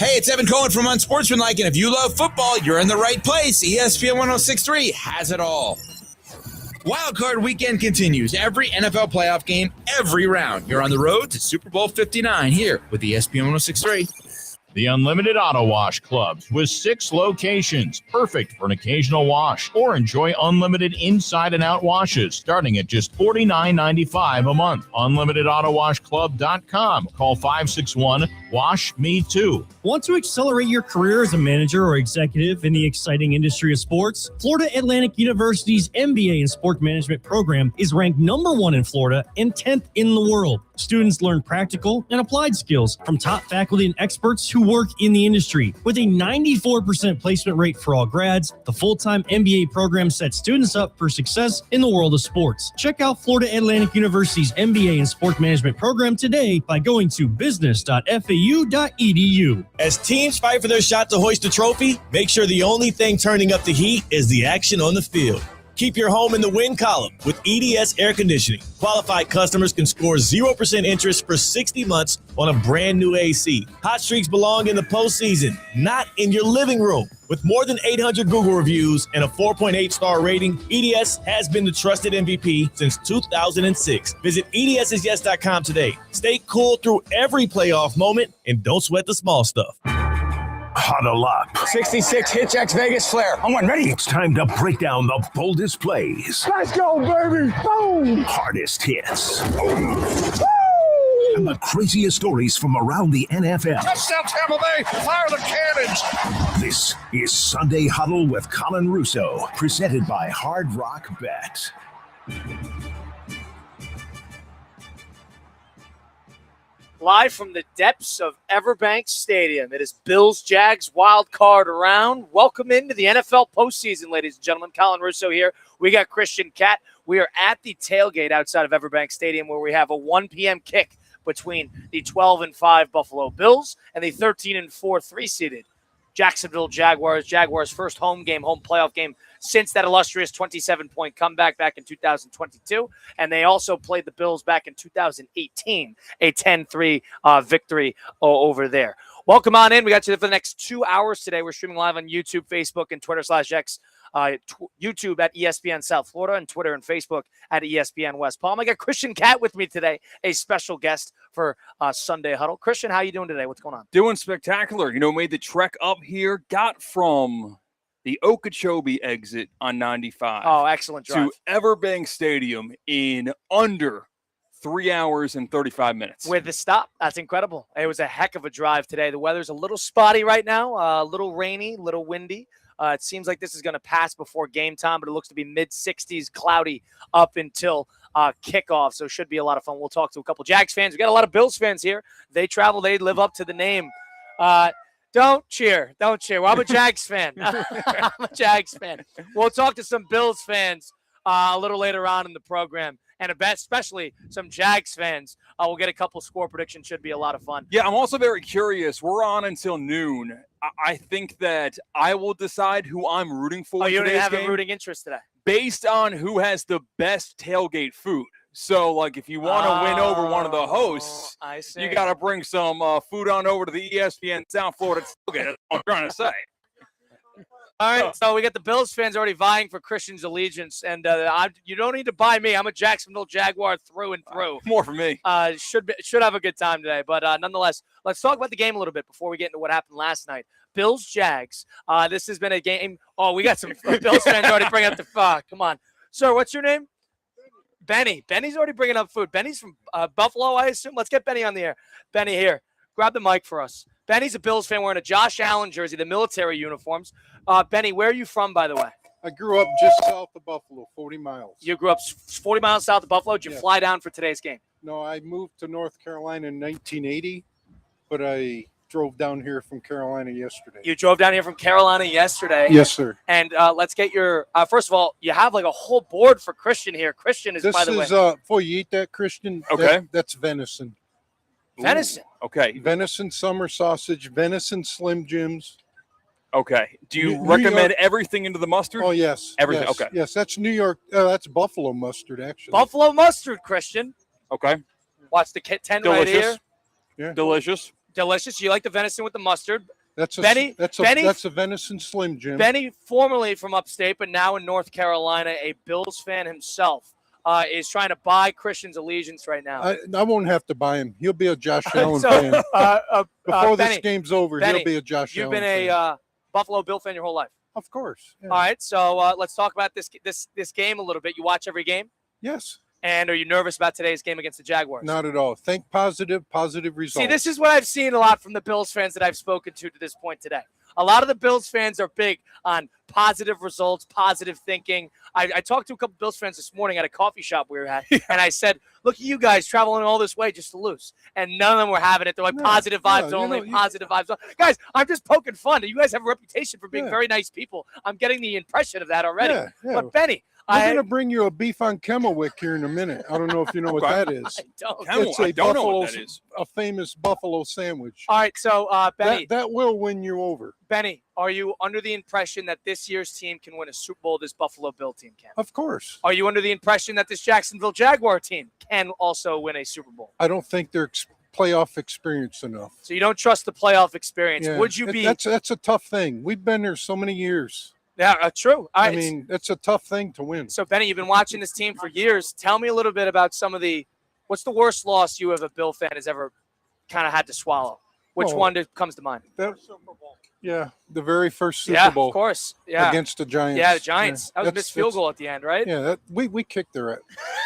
Hey, it's Evan Cohen from Unsportsmanlike, and if you love football, you're in the right place. ESPN 106.3 has it all. Wild Card Weekend continues. Every NFL playoff game, every round. You're on the road to Super Bowl 59 here with ESPN 106.3. The Unlimited Auto Wash Clubs with 6 locations, perfect for an occasional wash, or enjoy unlimited inside and out washes starting at just $49.95 a month. UnlimitedAutoWashClub.com. Call 561-WASH-ME-TOO. Want to accelerate your career as a manager or executive in the exciting industry of sports? Florida Atlantic University's MBA in Sport Management program is ranked #1 in Florida and 10th in the world. Students learn practical and applied skills from top faculty and experts who work in the industry. With a 94% placement rate for all grads, the full-time MBA program sets students up for success in the world of sports. Check out Florida Atlantic University's MBA in Sport Management program today by going to business.fau.edu. As teams fight for their shot to hoist the trophy, make sure the only thing turning up the heat is the action on the field. Keep your home in the win column with EDS Air Conditioning. Qualified customers can score 0% interest for 60 months on a brand new AC. Hot streaks belong in the postseason, not in your living room. With more than 800 Google reviews and a 4.8-star rating, EDS has been the trusted MVP since 2006. Visit EDSIsYes.com today. Stay cool through every playoff moment and don't sweat the small stuff. Huddle up. 66 Hitchx Vegas Flare. I'm one ready. It's time to break down the boldest plays. Let's go, baby. Boom. Hardest hits. And the craziest stories from around the NFL. Touchdown, Tampa Bay. Fire the cannons. This is Sunday Huddle with Colin Russo, presented by Hard Rock Bet. Live from the depths of Everbank Stadium, it is Bills-Jags wild card round. Welcome into the NFL postseason, ladies and gentlemen. Colin Russo here. We got Christian Catt. We are at the tailgate outside of Everbank Stadium where we have a 1 p.m. kick between the 12-5 Buffalo Bills and the 13-4 3-seeded Jacksonville Jaguars. Jaguars' first home playoff game since that illustrious 27-point comeback back in 2022. And they also played the Bills back in 2018, a 10-3 victory over there. Welcome on in. We got you for the next 2 hours today. We're streaming live on YouTube, Facebook, and Twitter/X. YouTube at ESPN South Florida and Twitter and Facebook at ESPN West Palm. I got Christian Catt with me today, a special guest for Sunday Huddle. Christian, how you doing today? What's going on? Doing spectacular. Made the trek up here, got from the Okeechobee exit on 95. Oh, excellent drive. To Everbank Stadium in under 3 hours and 35 minutes. With the stop. That's incredible. It was a heck of a drive today. The weather's a little spotty right now, a little rainy, a little windy. It seems like this is going to pass before game time, but it looks to be mid-60s, cloudy up until kickoff, so it should be a lot of fun. We'll talk to a couple Jags fans. We got a lot of Bills fans here. They travel. They live up to the name. Don't cheer. Well, I'm a Jags fan. I'm a Jags fan. We'll talk to some Bills fans a little later on in the program, and especially some Jags fans. We'll get a couple score predictions. Should be a lot of fun. Yeah, I'm also very curious. We're on until noon. I think that I will decide who I'm rooting for. Oh, you don't today's have game a rooting interest today? Based on who has the best tailgate food. So, if you want to win over one of the hosts, you got to bring some food on over to the ESPN South Florida tailgate. That's what I'm trying to say. All right, so we got the Bills fans already vying for Christian's allegiance, and you don't need to buy me. I'm a Jacksonville Jaguar through and through. More for me. Should have a good time today, but nonetheless, let's talk about the game a little bit before we get into what happened last night. Bills-Jags. This has been a game. Oh, we got some Bills fans already bringing up the fuck. Come on, sir. What's your name? Benny. Benny's already bringing up food. Benny's from Buffalo, I assume. Let's get Benny on the air. Benny, here. Grab the mic for us. Benny's a Bills fan wearing a Josh Allen jersey, the military uniforms. Benny, where are you from, by the way? I grew up just south of Buffalo, 40 miles. You grew up 40 miles south of Buffalo? Did you fly down for today's game? No, I moved to North Carolina in 1980, but I drove down here from Carolina yesterday. You drove down here from Carolina yesterday? Yes, sir. And let's get your first of all, you have like a whole board for Christian here. Christian is, by the way. This is, before you eat that, Christian, okay. That's venison. Venison? Ooh, okay. Venison summer sausage, venison Slim Jims. Okay. Do you recommend everything into the mustard? Oh, yes. Everything, yes, okay. Yes, that's New York. That's Buffalo mustard, actually. Buffalo mustard, Christian. Okay. Watch the 10 right here. Yeah. Delicious. Delicious. You like the venison with the mustard. That's a Benny- that's a venison Slim Jim. Benny, formerly from upstate, but now in North Carolina, a Bills fan himself, is trying to buy Christian's allegiance right now. I won't have to buy him. He'll be a Josh Allen So, fan. Before Benny, this game's over, Benny, he'll be a Josh You've Allen been fan. a Buffalo Bill fan your whole life. Of course. Yeah. All right, so let's talk about this game a little bit. You watch every game? Yes. And are you nervous about today's game against the Jaguars? Not at all. Think positive results. See, this is what I've seen a lot from the Bills fans that I've spoken to this point today. A lot of the Bills fans are big on positive results, positive thinking. I talked to a couple Bills fans this morning at a coffee shop we were at, and I said, look at you guys traveling all this way just to lose. And none of them were having it. They're like, positive vibes only, positive vibes only. Guys, I'm just poking fun. You guys have a reputation for being very nice people. I'm getting the impression of that already. Yeah. But, Benny, we're going to bring you a beef on Kemmelwick here in a minute. I don't know if you know what that is. I don't. It's I don't know what that is. A famous buffalo sandwich. All right, so Benny. That will win you over. Benny, are you under the impression that this year's team can win a Super Bowl? This Buffalo Bill team can. Of course. Are you under the impression that this Jacksonville Jaguar team can also win a Super Bowl? I don't think they're playoff experienced enough. So you don't trust the playoff experience. Yeah. Would you be? That's a tough thing. We've been there so many years. Yeah, true. I mean, it's a tough thing to win. So, Benny, you've been watching this team for years. Tell me a little bit about what's the worst loss you as a Bill fan has ever kind of had to swallow? Which one comes to mind? Yeah, the very first Super Bowl. Of course. Yeah. Against the Giants. Yeah, the Giants. Yeah. That was a missed field goal at the end, right? Yeah, we kicked their ass.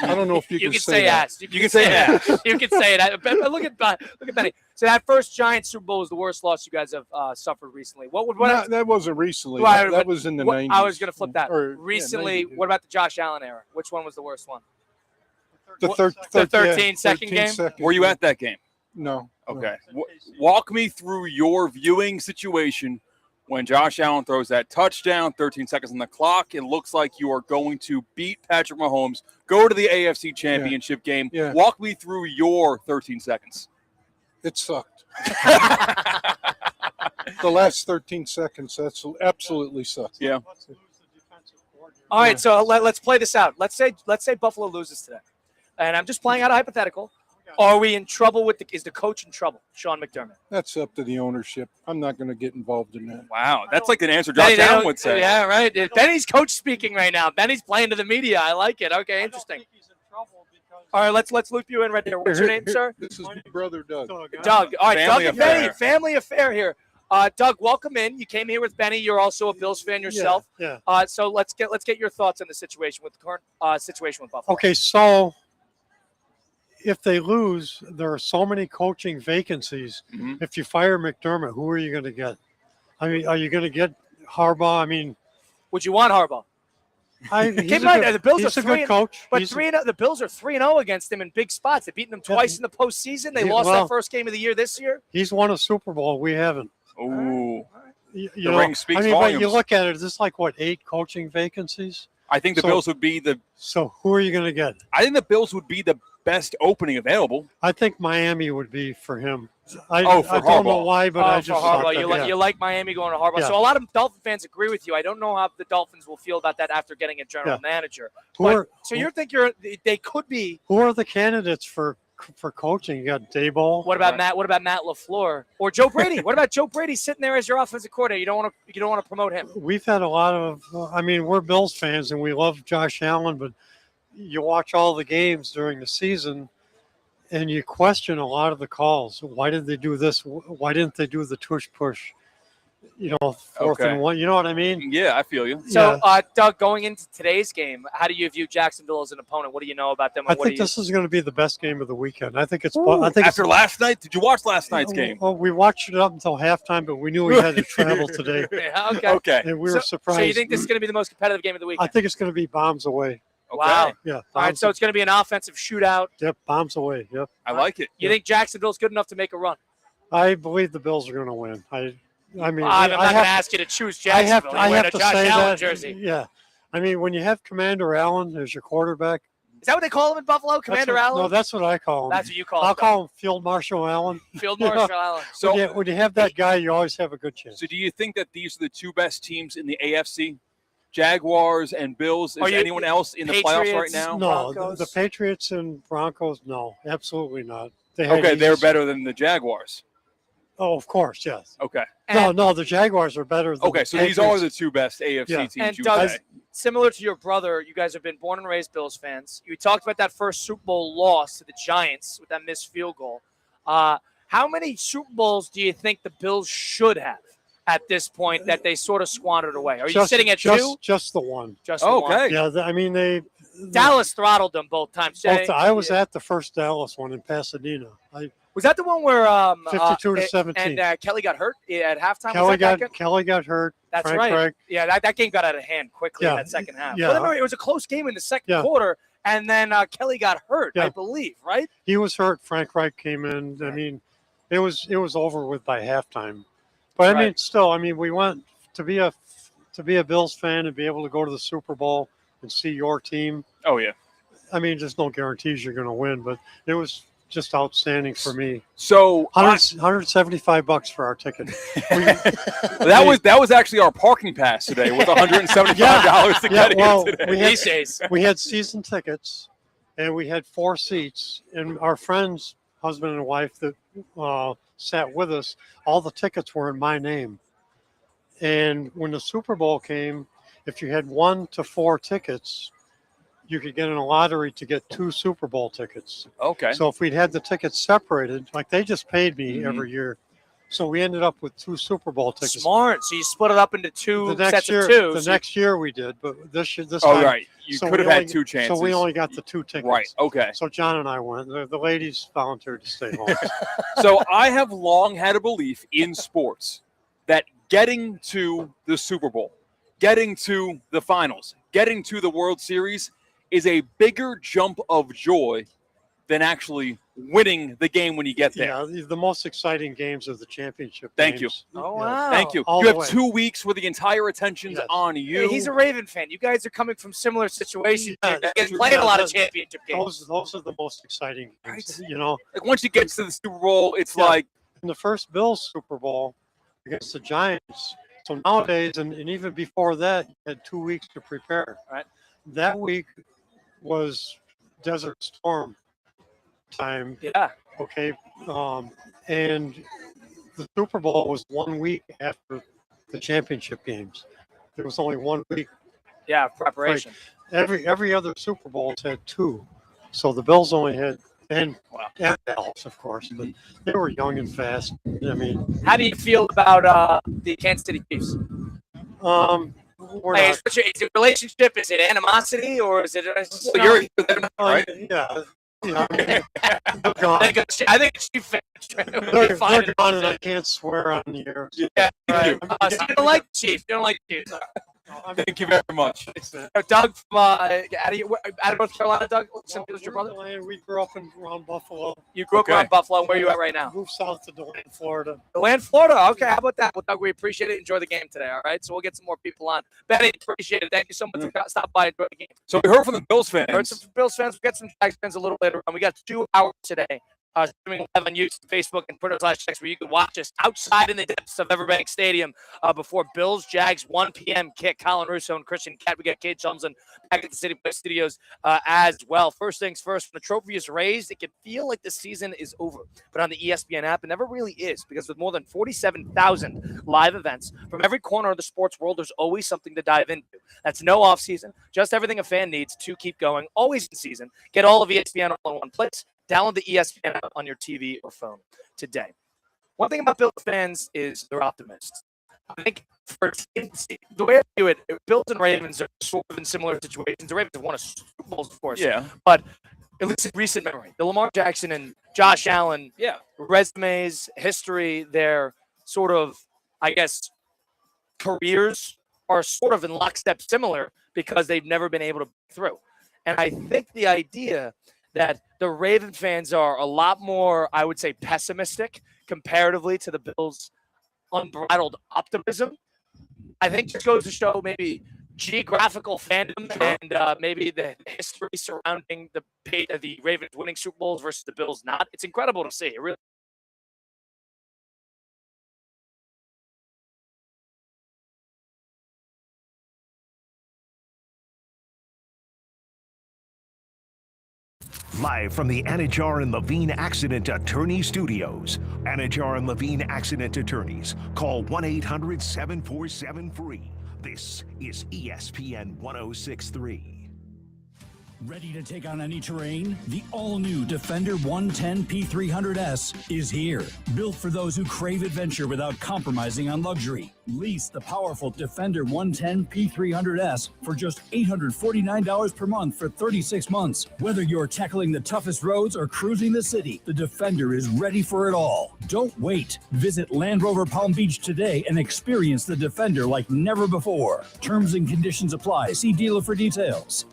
I don't know if you, You can say that. ass. You can say ass. You can say it. But look at Benny. So that first Giants Super Bowl was the worst loss you guys have suffered recently. That wasn't recently. Well, that was in the 90s. I was going to flip that. Recently, what about the Josh Allen era? Which one was the worst one? The 13-second game? Were you at that game? No. Okay. Walk me through your viewing situation when Josh Allen throws that touchdown, 13 seconds on the clock. It looks like you are going to beat Patrick Mahomes, go to the AFC Championship game. Yeah. Walk me through your 13 seconds. It sucked. The last 13 seconds, that's absolutely sucked. Yeah. All right, so let's play this out. Let's say Buffalo loses today, and I'm just playing out a hypothetical. Are we in trouble is the coach in trouble, Sean McDermott? That's up to the ownership. I'm not going to get involved in that. Wow, that's like an answer Josh Allen would say. Yeah, right. Benny's coach speaking right now. Benny's playing to the media. I like it. Okay, interesting. All right, let's loop you in right there. What's your name, sir? This is my brother, Doug. Doug. All right, Family Doug and affair. Benny, family affair here. Doug, welcome in. You came here with Benny. You're also a Bills fan yourself. Yeah. So let's get your thoughts on the situation with the current situation with Buffalo. Okay, so if they lose, there are so many coaching vacancies. Mm-hmm. If you fire McDermott, who are you going to get? I mean, are you going to get Harbaugh? I mean, would you want Harbaugh? He's Keep in mind, the Bills he's are a good coach. But the Bills are 3-0 against him in big spots. They've beaten them twice in the postseason. They lost that first game of the year this year. He's won a Super Bowl. We haven't. Ooh. You The know, ring speaks but volumes. you look at it, is this like, 8 coaching vacancies? I think the Bills would be So who are you going to get? I think the Bills would be the best opening available. I think Miami would be for him. For I don't know Harbaugh. why, but I for just Harbaugh. thought that, You like Miami going to Harbaugh. Yeah. So a lot of Dolphin fans agree with you. I don't know how the Dolphins will feel about that after getting a general manager. They could be. Who are the candidates for coaching? You got Daboll. What about Matt? What about Matt LaFleur or Joe Brady? What about Joe Brady sitting there as your offensive coordinator? You don't want to promote him. We've had a lot of. We're Bills fans and we love Josh Allen, but you watch all the games during the season, and you question a lot of the calls. Why did they do this? Why didn't they do the tush push? Fourth and one. You know what I mean? Yeah, I feel you. So, Doug, going into today's game, how do you view Jacksonville as an opponent? What do you know about them? I think this is going to be the best game of the weekend. I think it's. After last night, did you watch last night's game? Well, we watched it up until halftime, but we knew we had to travel today. Yeah, okay. Okay. And we were surprised. So you think this is going to be the most competitive game of the weekend? I think it's going to be bombs away. Okay. Wow. Yeah. All right, so it's going to be an offensive shootout. Yep, bombs away. Yep. I like it. You think Jacksonville's good enough to make a run? I believe the Bills are going to win. I'm not going to ask you to choose Jacksonville. I have a to Josh say Allen that. jersey. Yeah. When you have Commander Allen as your quarterback. Is that what they call him in Buffalo, Commander Allen? No, that's what I call him. That's what you call him. I'll call him Field Marshal Allen. Field Marshal Allen. So when you have that guy, you always have a good chance. So do you think that these are the two best teams in the AFC? Jaguars and Bills. Is anyone else in the playoffs right now? No, the Patriots and Broncos. No, absolutely not. They're better than the Jaguars. Oh, of course, yes. Okay. No, the Jaguars are better than Okay, the so these Patriots. are the two best AFC Yeah. teams And you Doug, would say. similar to your brother, you guys have been born and raised Bills fans. You talked about that first Super Bowl loss to the Giants with that missed field goal. How many Super Bowls do you think the Bills should have at this point that they sort of squandered away? Are you sitting at two? Just the one. Just the one. Okay. Yeah, I mean Dallas throttled them both times. I was at the first Dallas one in Pasadena. Was that the one where 52-17 and Kelly got hurt at halftime? Kelly got hurt. That's Frank right. Reich. Yeah, that game got out of hand quickly in Yeah, that second half. yeah. But I remember it was a close game in the second quarter, and then Kelly got hurt, I believe, right? He was hurt. Frank Reich came in. I mean, it was over with by halftime. But I mean, still, I mean, we went to be a Bills fan and be able to go to the Super Bowl and see your team. Oh yeah. I mean, there's no guarantees you're going to win, but it was just outstanding for me. So $175 for our ticket. that was actually our parking pass today with $175 to get in today. We had season tickets, and we had 4 seats, and our friends, husband and wife that sat with us, all the tickets were in my name. And when the Super Bowl came, if you had 1 to 4 tickets, you could get in a lottery to get 2 Super Bowl tickets. Okay. So if we'd had the tickets separated, like they just paid me every year. So we ended up with 2 Super Bowl tickets. Smart. So you split it up into two sets of two. The next year we did, but this time. Oh, right. You could have had 2 chances. So we only got the 2 tickets. Right. Okay. So John and I went. The ladies volunteered to stay home. So I have long had a belief in sports that getting to the Super Bowl, getting to the finals, getting to the World Series is a bigger jump of joy than actually winning the game when you get there. Yeah, the most exciting games are the championship Thank games. you. Oh, wow. Thank you. All You the have way. 2 weeks where the entire attention's on you. Hey, he's a Raven fan. You guys are coming from similar situations. Yeah, You guys played a lot of championship games. Those are the most exciting games. You know, Like once you get to the Super Bowl, it's like in the first Bills Super Bowl against the Giants. So nowadays, and even before that, you had 2 weeks to prepare. Right. That week was Desert Storm time. Yeah. Okay. And the Super Bowl was 1 week after the championship games. There was only 1 week. Yeah, preparation. Every other Super Bowl's had 2. So the Bills only had, and Dallas, of course, but they were young and fast. I mean, How do you feel about the Kansas City Chiefs? we're Hey, not, is it a relationship? Is it animosity, or is it? right? yeah. Yeah, they're gone. I think it's Chief fans trying to They're find it. gone, and I can't swear on the air. Yeah, right. So you don't like the Chiefs. You don't like the Chiefs. Thank you very much. Doug from out of North Carolina. Doug, was your brother? We grew up around Buffalo. You grew up around Buffalo. Where are you at right now? Moved south to DeLand, Florida. DeLand, Florida. Okay, how about that? Well, Doug, we appreciate it. Enjoy the game today, all right? So we'll get some more people on. Benny, appreciate it. Thank you so much for stopping by and enjoy the game. So we heard from the Bills fans. Heard some Bills fans. We'll get some Jags fans a little later on. We got 2 hours today. Streaming live on YouTube, Facebook, and Twitter/Checks, where you can watch us outside in the depths of Everbank Stadium before Bills Jags 1 p.m. kick. Colin Russo and Christian Cat. We got Kate Chumson back at the City Play Studios as well. First things first, when the trophy is raised, it can feel like the season is over. But on the ESPN app, it never really is, because with more than 47,000 live events from every corner of the sports world, there's always something to dive into. That's no offseason, just everything a fan needs to keep going, always in season. Get all of ESPN all in one place. Download the ESPN app on your TV or phone today. One thing about Bills fans is they're optimists. I think the way I view it, Bills and Ravens are sort of in similar situations. The Ravens have won a Super Bowl, of course. Yeah. But at least in recent memory, the Lamar Jackson and Josh Allen resumes, history, their sort of, I guess, careers are sort of in lockstep similar because they've never been able to break through. And I think the idea that the Raven fans are a lot more, I would say, pessimistic comparatively to the Bills' unbridled optimism, I think just goes to show maybe geographical fandom and maybe the history surrounding the Ravens winning Super Bowls versus the Bills not. It's incredible to see. It really. Live from the Anajar and Levine Accident Attorney Studios. Anajar and Levine Accident Attorneys. Call 1-800-747-FREE. This is ESPN 1063. Ready to take on any terrain? The all-new Defender 110 P300S is here. Built for those who crave adventure without compromising on luxury. Lease the powerful Defender 110 P300S for just $849 per month for 36 months. Whether you're tackling the toughest roads or cruising the city, the Defender is ready for it all. Don't wait. Visit Land Rover Palm Beach today and experience the Defender like never before. Terms and conditions apply. See dealer for details.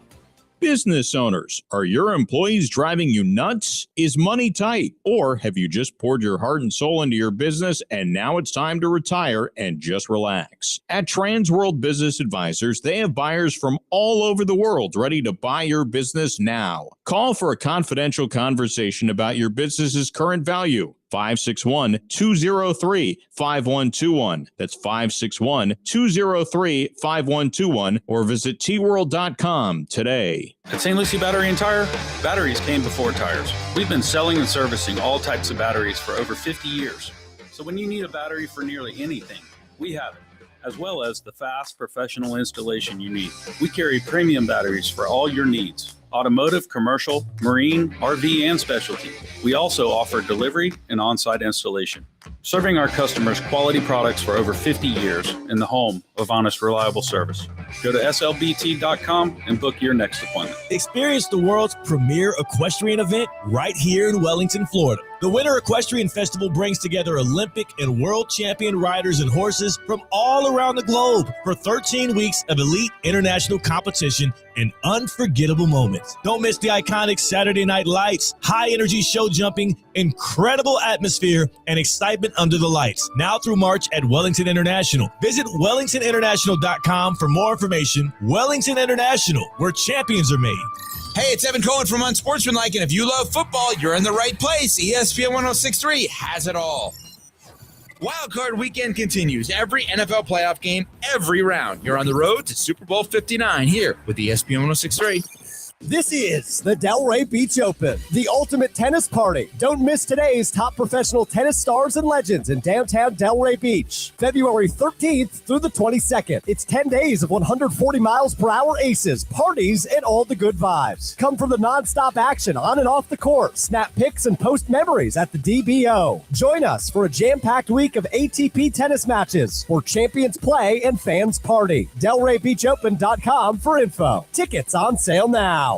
Business owners, are your employees driving you nuts? Is money tight? Or have you just poured your heart and soul into your business and now it's time to retire and just relax? At Transworld Business Advisors, they have buyers from all over the world ready to buy your business now. Call for a confidential conversation about your business's current value. 561-203-5121. That's 561-203-5121 or visit tworld.com today. At St. Lucie Battery and Tire, batteries came before tires. We've been selling and servicing all types of batteries for over 50 years. So when you need a battery for nearly anything, we have it, as well as the fast professional installation you need. We carry premium batteries for all your needs. Automotive, commercial, marine, RV, and specialty. We also offer delivery and on-site installation, serving our customers quality products for over 50 years in the home of honest, reliable service. Go to slbt.com and book your next appointment. Experience the world's premier equestrian event right here in Wellington, Florida. The Winter Equestrian Festival brings together Olympic and world champion riders and horses from all around the globe for 13 weeks of elite international competition and unforgettable moments. Don't miss the iconic Saturday Night Lights, high-energy show jumping, incredible atmosphere, and excitement under the lights. Now through March at Wellington International. Visit wellingtoninternational.com for more information. Wellington International, where champions are made. Hey, it's Evan Cohen from Unsportsmanlike, and if you love football, you're in the right place. ESPN 1063 has it all. Wildcard weekend continues. Every NFL playoff game, every round. You're on the road to Super Bowl 59 here with ESPN 1063. This is the Delray Beach Open, the ultimate tennis party. Don't miss today's top professional tennis stars and legends in downtown Delray Beach. February 13th through the 22nd. It's 10 days of 140 miles per hour aces, parties, and all the good vibes. Come for the nonstop action on and off the court. Snap pics and post memories at the DBO. Join us for a jam-packed week of ATP tennis matches where champions play and fans party. DelrayBeachOpen.com for info. Tickets on sale now.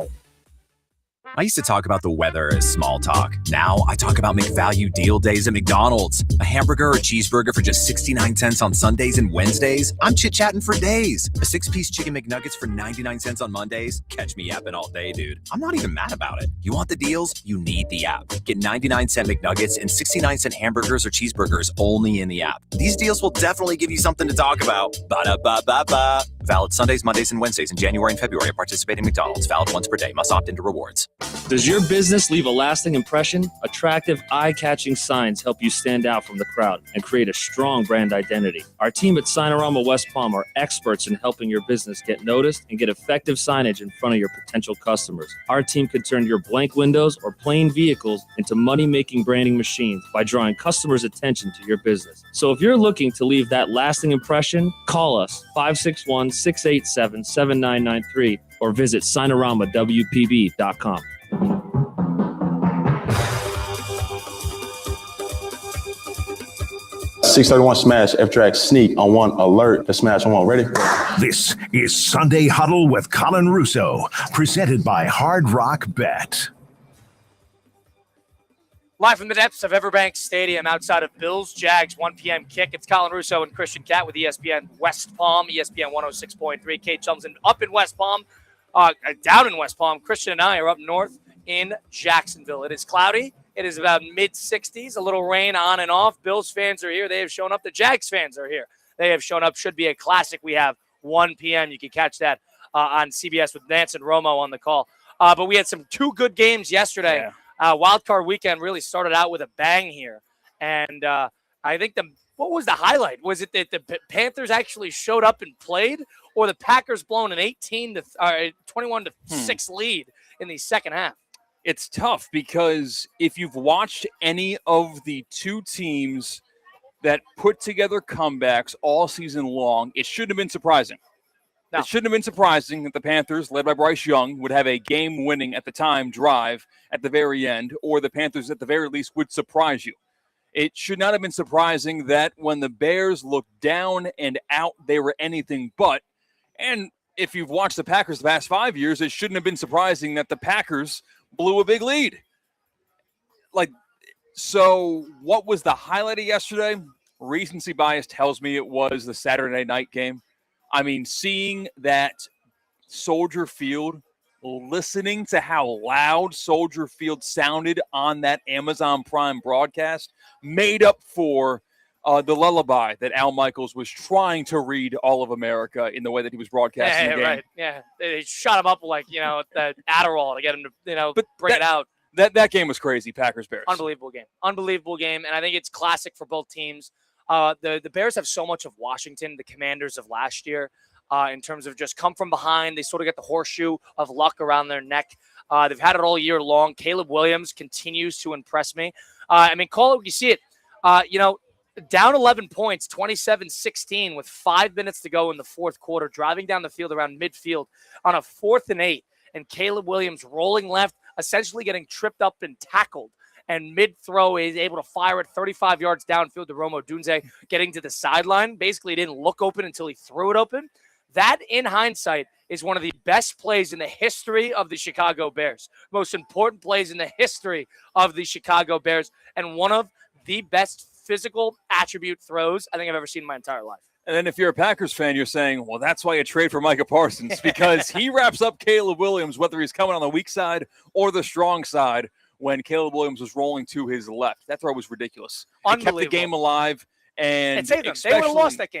I used to talk about the weather as small talk. Now I talk about McValue deal days at McDonald's. A hamburger or cheeseburger for just 69 cents on Sundays and Wednesdays. I'm chit-chatting for days. A 6-piece chicken McNuggets for 99 cents on Mondays. Catch me yapping all day, dude. I'm not even mad about it. You want the deals? You need the app. Get 99-cent McNuggets and 69-cent hamburgers or cheeseburgers only in the app. These deals will definitely give you something to talk about. Ba-da-ba-ba-ba. Valid Sundays, Mondays, and Wednesdays in January and February at participating McDonald's. Valid once per day. Must opt into rewards. Does your business leave a lasting impression? Attractive, eye-catching signs help you stand out from the crowd and create a strong brand identity. Our team at Signorama West Palm are experts in helping your business get noticed and get effective signage in front of your potential customers. Our team can turn your blank windows or plain vehicles into money-making branding machines by drawing customers' attention to your business. So if you're looking to leave that lasting impression, call us 561-687-7993 or visit signoramawpb.com. 631 smash F-track sneak on one alert. The smash on one. Ready? This is Sunday Huddle with Colin Russo, presented by Hard Rock Bet. Live from the depths of Everbank Stadium outside of Bills Jags 1 p.m. kick. It's Colin Russo and Christian Catt with ESPN West Palm, ESPN 106.3. Kate Chumson up in West Palm, down in West Palm. Christian and I are up north in Jacksonville. It is cloudy. It is about mid-60s, a little rain on and off. Bills fans are here. They have shown up. The Jags fans are here. They have shown up. Should be a classic. We have 1 p.m. You can catch that on CBS with Nance and Romo on the call. But we had two good games yesterday. Yeah. Wild card weekend really started out with a bang here. And I think what was the highlight? Was it that the Panthers actually showed up and played, or the Packers blown an 21-6 lead in the second half? It's tough because if you've watched any of the two teams that put together comebacks all season long, it shouldn't have been surprising. No. It shouldn't have been surprising that the Panthers, led by Bryce Young, would have a game-winning, at the time, drive at the very end, or the Panthers, at the very least, would surprise you. It should not have been surprising that when the Bears looked down and out, they were anything but. And if you've watched the Packers the past 5 years, it shouldn't have been surprising that the Packers blew a big lead. So what was the highlight of yesterday? Recency bias tells me it was the Saturday night game. I mean, seeing that Soldier Field, listening to how loud Soldier Field sounded on that Amazon Prime broadcast, made up for the lullaby that Al Michaels was trying to read all of America in the way that he was broadcasting the game. Right. Yeah, they shot him up like, the Adderall to get him to, bring it out. That game was crazy, Packers-Bears. Unbelievable game. And I think it's classic for both teams. The Bears have so much of Washington, the Commanders of last year, in terms of just come from behind. They sort of get the horseshoe of luck around their neck. They've had it all year long. Caleb Williams continues to impress me. Call it when you see it. Down 11 points, 27-16 with 5 minutes to go in the fourth quarter, driving down the field around midfield on a 4th and 8, and Caleb Williams rolling left, essentially getting tripped up and tackled. And mid-throw is able to fire it 35 yards downfield to Rome Odunze, getting to the sideline. Basically, he didn't look open until he threw it open. That, in hindsight, is one of the best plays in the history of the Chicago Bears. Most important plays in the history of the Chicago Bears. And one of the best physical attribute throws I think I've ever seen in my entire life. And then if you're a Packers fan, you're saying, well, that's why you trade for Micah Parsons, because he wraps up Caleb Williams, whether he's coming on the weak side or the strong side, when Caleb Williams was rolling to his left. That throw was ridiculous. It kept the game alive. And saved them. They would have lost that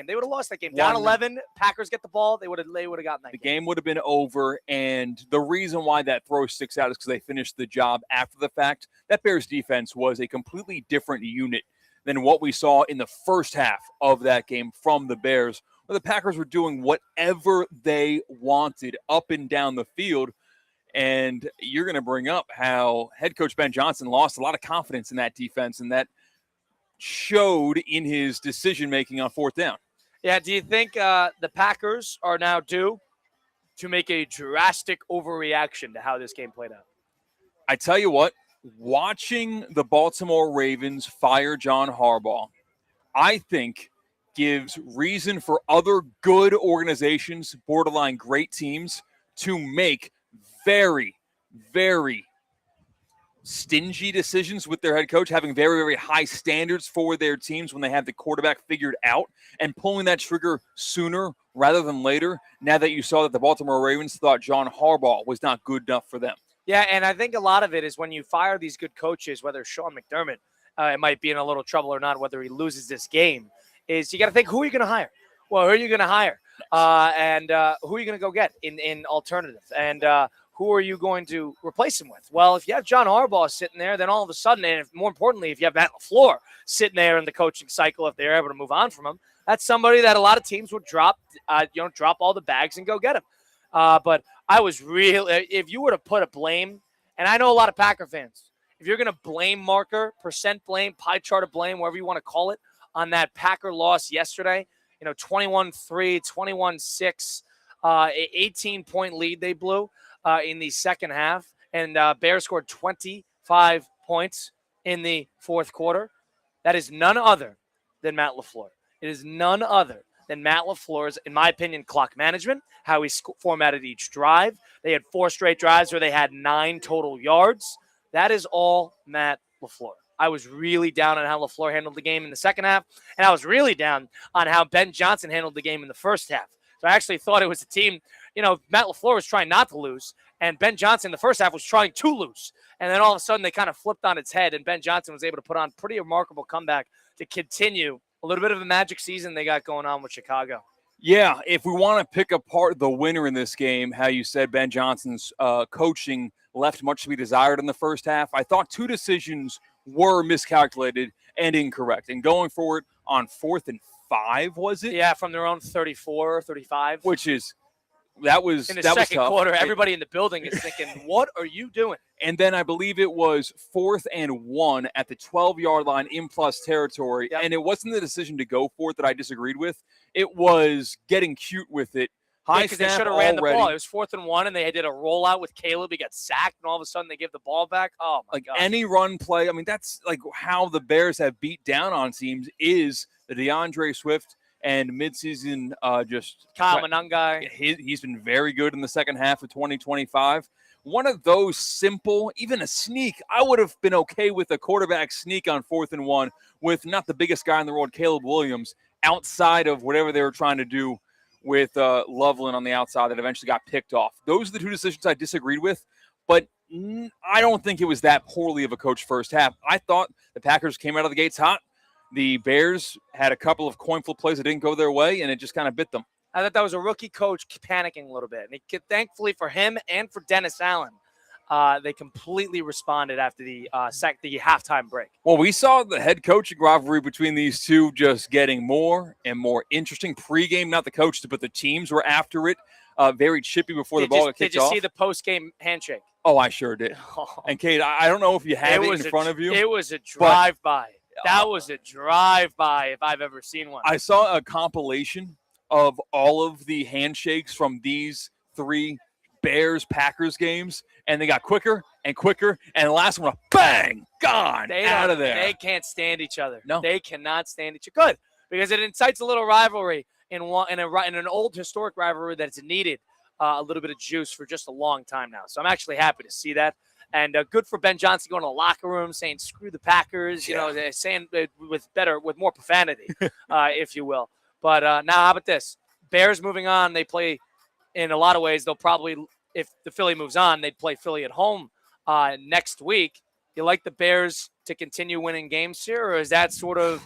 game. Down 11, Packers get the ball. They would have gotten that game. The game would have been over. And the reason why that throw sticks out is because they finished the job after the fact. That Bears defense was a completely different unit than what we saw in the first half of that game from the Bears, where the Packers were doing whatever they wanted up and down the field. And you're going to bring up how head coach Ben Johnson lost a lot of confidence in that defense, and that showed in his decision-making on 4th down. Yeah, do you think the Packers are now due to make a drastic overreaction to how this game played out? I tell you what, watching the Baltimore Ravens fire John Harbaugh, I think gives reason for other good organizations, borderline great teams, to make very, very stingy decisions with their head coach, having very, very high standards for their teams when they have the quarterback figured out, and pulling that trigger sooner rather than later, now that you saw that the Baltimore Ravens thought John Harbaugh was not good enough for them. Yeah, and I think a lot of it is when you fire these good coaches, whether Sean McDermott it might be in a little trouble or not, whether he loses this game, is you got to think, who are you going to hire? Well, who are you going to hire? And who are you going to go get in alternative? And who are you going to replace him with? Well, if you have John Harbaugh sitting there, then all of a sudden, and more importantly, if you have Matt LaFleur sitting there in the coaching cycle, if they're able to move on from him, that's somebody that a lot of teams would drop all the bags and go get him. But I was really, if you were to put a blame, and I know a lot of Packer fans, if you're going to blame marker, percent blame, pie chart of blame, whatever you want to call it, on that Packer loss yesterday, 21-3, 21-6, 18-point lead they blew in the second half, and Bears scored 25 points in the fourth quarter. That is none other than Matt LaFleur. It is none other than Matt LaFleur's, in my opinion, clock management, how he formatted each drive. They had 4 straight drives where they had 9 total yards. That is all Matt LaFleur. I was really down on how LaFleur handled the game in the second half, and I was really down on how Ben Johnson handled the game in the first half. So I actually thought it was a team, Matt LaFleur was trying not to lose, and Ben Johnson in the first half was trying to lose. And then all of a sudden they kind of flipped on its head, and Ben Johnson was able to put on a pretty remarkable comeback to continue a little bit of a magic season they got going on with Chicago. Yeah, if we want to pick apart the winner in this game, how you said Ben Johnson's coaching left much to be desired in the first half, I thought 2 decisions were miscalculated and incorrect. And going forward on 4th and 5, was it? Yeah, from their own 34 or 35. Which is That was in the that was second tough. quarter. Everybody in the building is thinking, "What are you doing?" And then I believe it was 4th and 1 at the 12-yard line in plus territory. Yep. And it wasn't the decision to go for it that I disagreed with. It was getting cute with it. Because they should have ran the ball. It was 4th and 1, and they did a rollout with Caleb. He got sacked, and all of a sudden they give the ball back. Oh, my God. Any run play, I mean, that's like how the Bears have beat down on teams is the DeAndre Swift and midseason just Kyle Monangai. He's been very good in the second half of 2025. One of those simple, even a sneak, I would have been okay with a quarterback sneak on 4th and 1 with not the biggest guy in the world, Caleb Williams, outside of whatever they were trying to do with Loveland on the outside that eventually got picked off. Those are the two decisions I disagreed with, but I don't think it was that poorly of a coach first half. I thought the Packers came out of the gates hot. The Bears had a couple of coin flip plays that didn't go their way, and it just kind of bit them. I thought that was a rookie coach panicking a little bit. And thankfully for him and for Dennis Allen, they completely responded after the halftime break. Well, we saw the head coaching rivalry between these two just getting more and more interesting. Pre-game, not the coaches, but the teams were after it. Very chippy before the ball got kicked off. Did you see the post-game handshake? Oh, I sure did. And, Kate, I don't know if you have it in front of you. It was a drive-by. That was a drive-by if I've ever seen one. I saw a compilation of all of the handshakes from these 3 Bears-Packers games, and they got quicker and quicker, and the last one, bang, gone, out of there. They can't stand each other. No. They cannot stand each other. Good, because it incites a little rivalry in an old historic rivalry that's needed a little bit of juice for just a long time now. So I'm actually happy to see that. And good for Ben Johnson going to the locker room saying, screw the Packers, saying it with more profanity, if you will. But now how about this? Bears moving on. They play in a lot of ways. They'll probably, if the Philly moves on, they'd play Philly at home next week. You like the Bears to continue winning games here, or is that sort of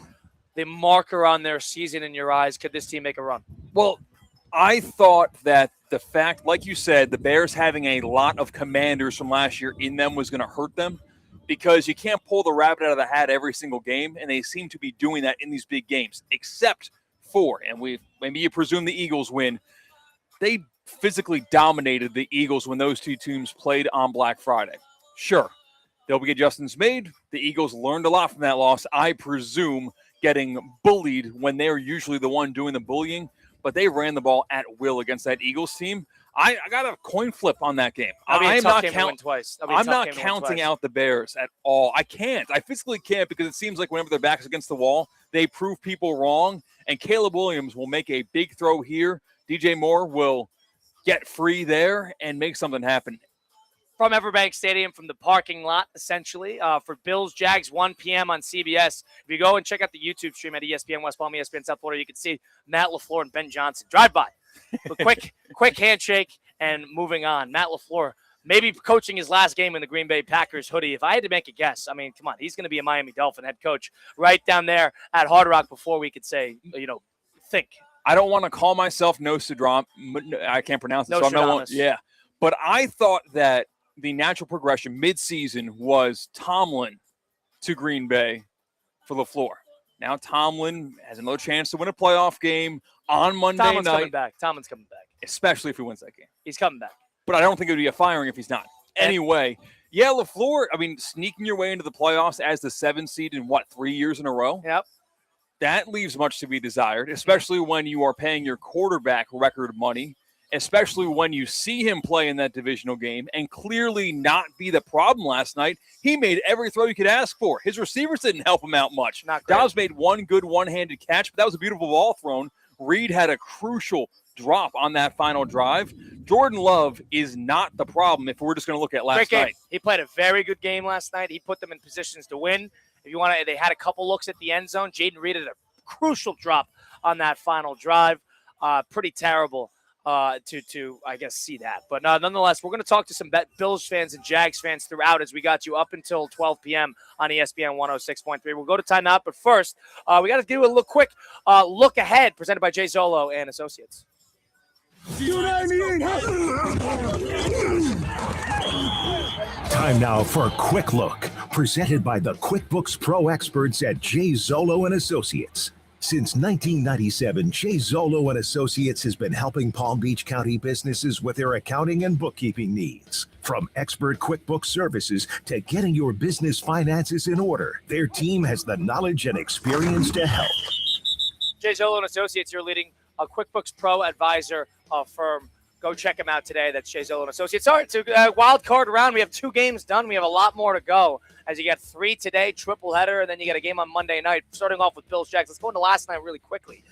the marker on their season in your eyes? Could this team make a run? Well, I thought that the fact, like you said, the Bears having a lot of commanders from last year in them was going to hurt them because you can't pull the rabbit out of the hat every single game, and they seem to be doing that in these big games, except for, and maybe you presume the Eagles win, they physically dominated the Eagles when those two teams played on Black Friday. Sure, they'll be adjustments made. The Eagles learned a lot from that loss, I presume, getting bullied when they're usually the one doing the bullying, but they ran the ball at will against that Eagles team. I got a coin flip on that game. I'm not counting out the Bears at all. I can't. I physically can't because it seems like whenever their back's against the wall, they prove people wrong, and Caleb Williams will make a big throw here. DJ Moore will get free there and make something happen. From Everbank Stadium, from the parking lot, essentially, for Bills Jags, 1 p.m. on CBS. If you go and check out the YouTube stream at ESPN West Palm, ESPN South Florida, you can see Matt LaFleur and Ben Johnson drive by. Quick handshake and moving on. Matt LaFleur maybe coaching his last game in the Green Bay Packers hoodie. If I had to make a guess, I mean, come on, he's going to be a Miami Dolphin head coach right down there at Hard Rock before we could say, think. I don't want to call myself Nostradamus. I can't pronounce it. Nostradamus. Yeah. But I thought that the natural progression mid-season was Tomlin to Green Bay for LaFleur. Now Tomlin has another chance to win a playoff game on Monday night. Tomlin's coming back. Especially if he wins that game. He's coming back. But I don't think it would be a firing if he's not. Anyway, yeah, LaFleur, I mean, sneaking your way into the playoffs as the 7th seed in, 3 years in a row? Yep. That leaves much to be desired, especially when you are paying your quarterback record money, especially when you see him play in that divisional game and clearly not be the problem last night. He made every throw you could ask for. His receivers didn't help him out much. Dobbs made one good one-handed catch, but that was a beautiful ball thrown. Reed had a crucial drop on that final drive. Jordan Love is not the problem if we're just going to look at last night. He played a very good game last night. He put them in positions to win. If you want to, they had a couple looks at the end zone. Jaden Reed had a crucial drop on that final drive. Pretty terrible to I guess see that. But nonetheless, we're going to talk to some Bills fans and Jags fans throughout as we got you up until 12 p.m. on ESPN 106.3. We'll go to timeout, but first, we got to do a quick look ahead presented by Jay Zolo and Associates. Time now for a quick look, presented by the QuickBooks Pro experts at Jay Zolo and Associates. Since 1997, Jay Zolo and Associates has been helping Palm Beach County businesses with their accounting and bookkeeping needs. From expert QuickBooks services to getting your business finances in order, their team has the knowledge and experience to help. Jay Zolo and Associates, your leading QuickBooks Pro advisor firm. Go check them out today. That's Jay Zolo and Associates. All right, so wild card round. We have 2 games done. We have a lot more to go. As you get 3 today, triple header, and then you get a game on Monday night. Starting off with Bills Jags. Let's go into last night really quickly.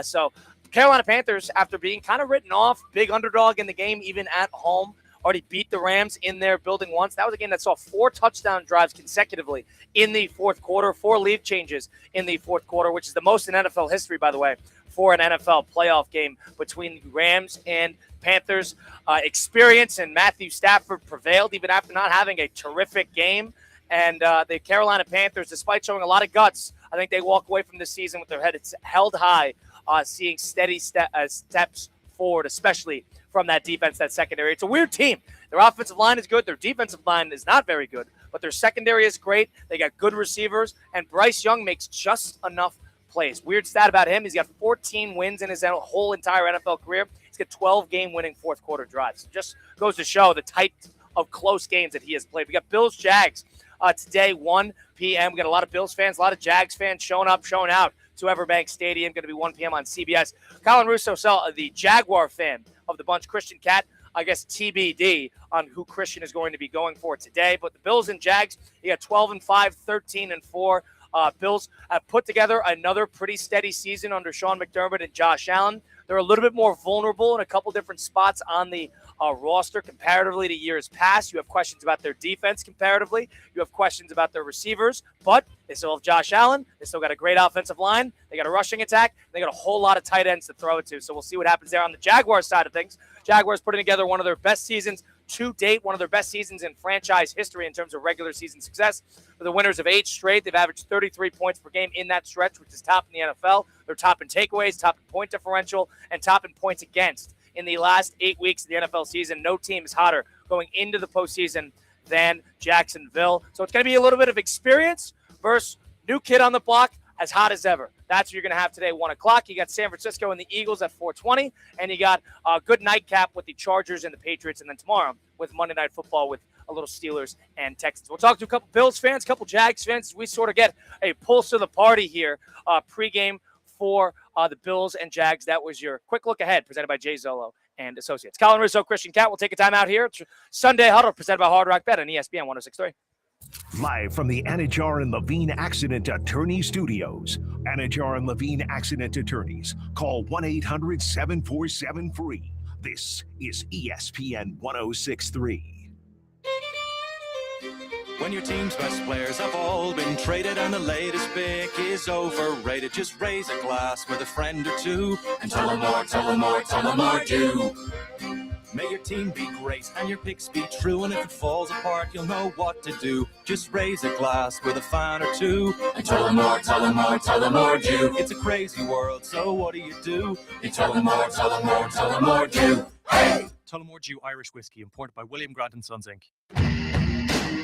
So Carolina Panthers, after being kind of written off, big underdog in the game, even at home, already beat the Rams in their building once. That was a game that saw 4 touchdown drives consecutively in the fourth quarter, 4 lead changes in the fourth quarter, which is the most in NFL history, by the way, for an NFL playoff game between the Rams and Panthers. Experience and Matthew Stafford prevailed even after not having a terrific game. And the Carolina Panthers, despite showing a lot of guts, I think they walk away from this season with their heads held high, seeing steady steps forward, especially from that defense, that secondary. It's a weird team. Their offensive line is good. Their defensive line is not very good, but their secondary is great. They got good receivers, and Bryce Young makes just enough plays. Weird stat about him. He's got 14 wins in his whole entire NFL career. He's got 12 game-winning fourth-quarter drives. It just goes to show the type of close games that he has played. We got Bills-Jags today, 1 p.m. We got a lot of Bills fans, a lot of Jags fans showing up, showing out to Everbank Stadium. Going to be 1 p.m. on CBS. Colin Russo, the Jaguar fan of the bunch, Christian Cat, I guess TBD on who Christian is going to be going for today. But the Bills and Jags, you got 12-5, 13-4. Bills have put together another pretty steady season under Sean McDermott and Josh Allen. They're a little bit more vulnerable in a couple different spots on the roster comparatively to years past. You have questions about their defense comparatively. You have questions about their receivers, but they still have Josh Allen. They still got a great offensive line. They got a rushing attack. They got a whole lot of tight ends to throw it to. So we'll see what happens there on the Jaguars side of things. Jaguars putting together one of their best seasons to date, one of their best seasons in franchise history in terms of regular season success. For the winners of 8 straight, they've averaged 33 points per game in that stretch, which is top in the NFL. They're top in takeaways, top in point differential, and top in points against. In the last 8 weeks of the NFL season, no team is hotter going into the postseason than Jacksonville. So it's going to be a little bit of experience versus new kid on the block, as hot as ever. That's what you're going to have today, 1 o'clock. You got San Francisco and the Eagles at 4:20, and you got a good nightcap with the Chargers and the Patriots, and then tomorrow with Monday Night Football with a little Steelers and Texans. We'll talk to a couple Bills fans, a couple Jags fans. We sort of get a pulse of the party here pregame for the Bills and Jags. That was your quick look ahead presented by Jay Zolo and Associates. Colin Russo, Christian Cat will take a time out here. Sunday Huddle presented by Hard Rock Bet on ESPN 106.3. Live from the Anajar and Levine Accident Attorney Studios. Anajar and Levine Accident Attorneys. Call 1-800-747-FREE. This is ESPN 106.3. When your team's best players have all been traded and the latest pick is overrated, just raise a glass with a friend or two and tell them more, tell them more, tell them more, do. May your team be great and your picks be true, and if it falls apart, you'll know what to do. Just raise a glass with a fan or two and tell them more, tell them more, tell them more, do. It's a crazy world, so what do? You tell them more, tell them more, tell them more, do. Hey! Tullamore Dew Irish Whiskey, imported by William Grant & Sons, Inc.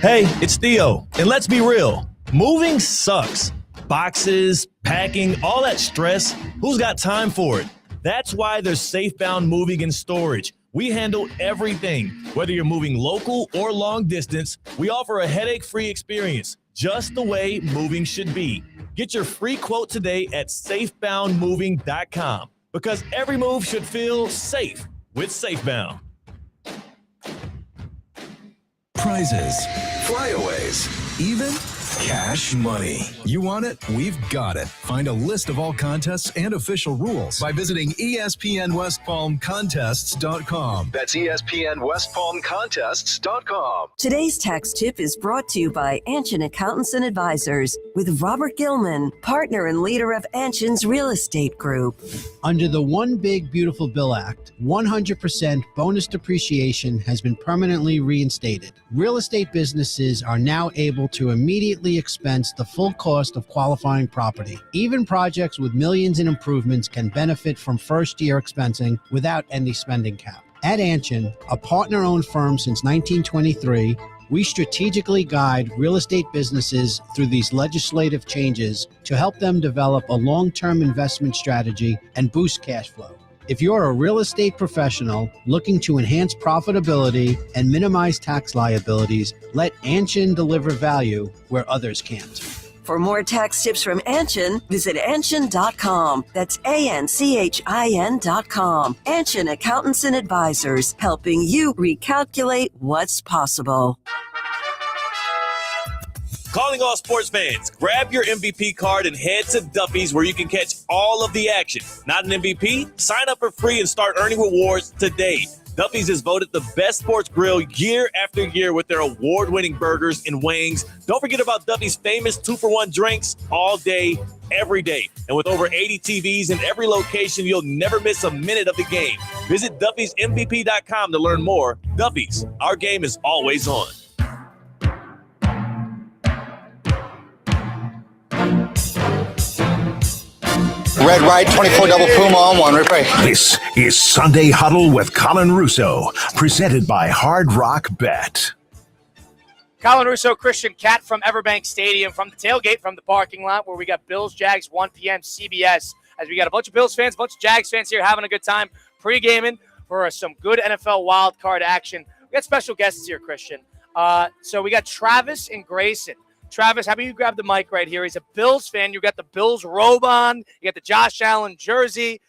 Hey, it's Theo, and let's be real. Moving sucks. Boxes, packing, all that stress. Who's got time for it? That's why there's Safebound Moving and Storage. We handle everything. Whether you're moving local or long distance, we offer a headache-free experience, just the way moving should be. Get your free quote today at safeboundmoving.com, because every move should feel safe with Safebound. Prizes, flyaways, even cash money. You want it? We've got it. Find a list of all contests and official rules by visiting ESPNWestPalmContests.com. That's ESPNWestPalmContests.com. Today's tax tip is brought to you by Anshin Accountants and Advisors with Robert Gilman, partner and leader of Anshin's Real Estate Group. Under the One Big Beautiful Bill Act, 100% bonus depreciation has been permanently reinstated. Real estate businesses are now able to immediately expense the full cost of qualifying property. Even projects with millions in improvements can benefit from first-year expensing without any spending cap. At Anshin, a partner-owned firm since 1923, We strategically guide real estate businesses through these legislative changes to help them develop a long-term investment strategy and boost cash flow. If you're a real estate professional looking to enhance profitability and minimize tax liabilities, let Anshin deliver value where others can't. For more tax tips from Anshin, visit Anshin.com. That's ANCHIN.com. Anshin Accountants and Advisors, helping you recalculate what's possible. Calling all sports fans, grab your MVP card and head to Duffy's where you can catch all of the action. Not an MVP? Sign up for free and start earning rewards today. Duffy's is voted the best sports grill year after year with their award-winning burgers and wings. Don't forget about Duffy's famous 2-for-1 drinks all day, every day. And with over 80 TVs in every location, you'll never miss a minute of the game. Visit Duffy'sMVP.com to learn more. Duffy's, our game is always on. Red right, 24 double Puma on one. Replay. This is Sunday Huddle with Colin Russo, presented by Hard Rock Bet. Colin Russo, Christian Cat from Everbank Stadium, from the tailgate, from the parking lot, where we got Bills, Jags, 1 p.m. CBS, as we got a bunch of Bills fans, a bunch of Jags fans here having a good time pre-gaming for some good NFL wild card action. We got special guests here, Christian. So we got Travis and Grayson. Travis, how about you grab the mic right here? He's a Bills fan. You got the Bills robe on. You got the Josh Allen jersey.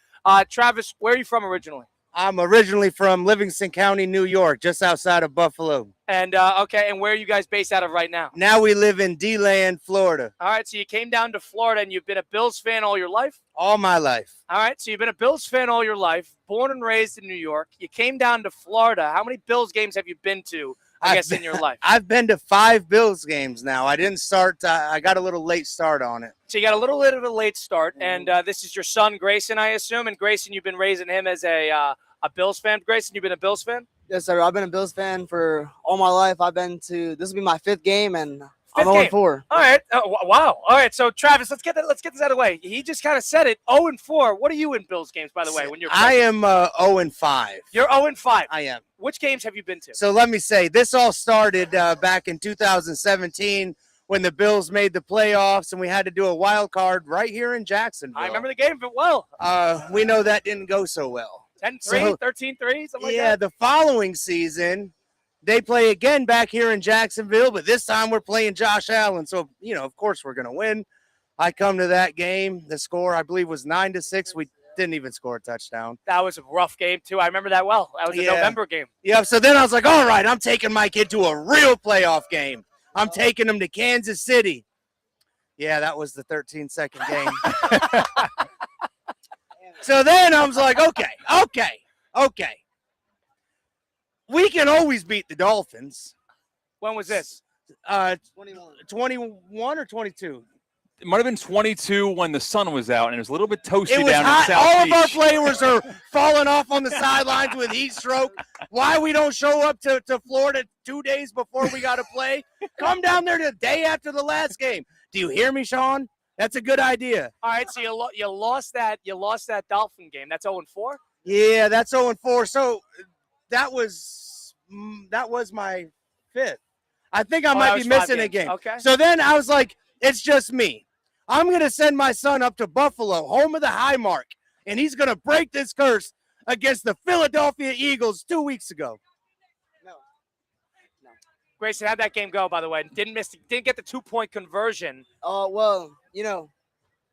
Travis, where are you from originally? I'm originally from Livingston County, New York, just outside of Buffalo. And, okay, and where are you guys based out of right now? Now we live in D-Land, Florida. All right, so you came down to Florida, and you've been a Bills fan all your life? All my life. All right, so you've been a Bills fan all your life, born and raised in New York. You came down to Florida. How many Bills games have you been to, in your life? I've been to 5 Bills games now. I didn't start. I got a little late start on it. So you got a little bit of a late start, and this is your son, Grayson, I assume. And Grayson, you've been raising him as a Bills fan. Grayson, you've been a Bills fan? Yes, sir. I've been a Bills fan for all my life. This will be my 5th game, and I'm 0-4. 0-4. All right. Wow. All right. So Travis, let's get this out of the way. He just kind of said it. 0-4. What are you in Bills games, by the way? When you're I am 0-5. You're 0-5. I am. Which games have you been to? So let me say, this all started back in 2017 when the Bills made the playoffs and we had to do a wild card right here in Jacksonville. I remember the game well. We know that didn't go so well. 10-3, 13-3, something like that? Yeah, the following season, they play again back here in Jacksonville, but this time we're playing Josh Allen. So, of course we're going to win. I come to that game. The score, I believe, was 9-6. We didn't even score a touchdown. That was a rough game, too. I remember that well. That was a November game. Yeah, so then I was like, all right, I'm taking my kid to a real playoff game. I'm taking him to Kansas City. Yeah, that was the 13-second game. So then I was like, okay. We can always beat the Dolphins. When was this? 21 or 22? It might have been 22 when the sun was out, and it was a little bit toasty It was down hot. in South All Beach. of our players are falling off on the sidelines with heat stroke. Why we don't show up to Florida 2 days before we got to play? Come down there the day after the last game. Do you hear me, Sean? That's a good idea. All right, so you lost that Dolphin game. That's 0-4? Yeah, that's 0-4. So that was my 5th. I think I might be missing a game. Okay. So then I was like, it's just me. I'm going to send my son up to Buffalo, home of the high mark, and he's going to break this curse against the Philadelphia Eagles 2 weeks ago. Grayson, how'd that game go, by the way? Didn't get the 2-point conversion. Well,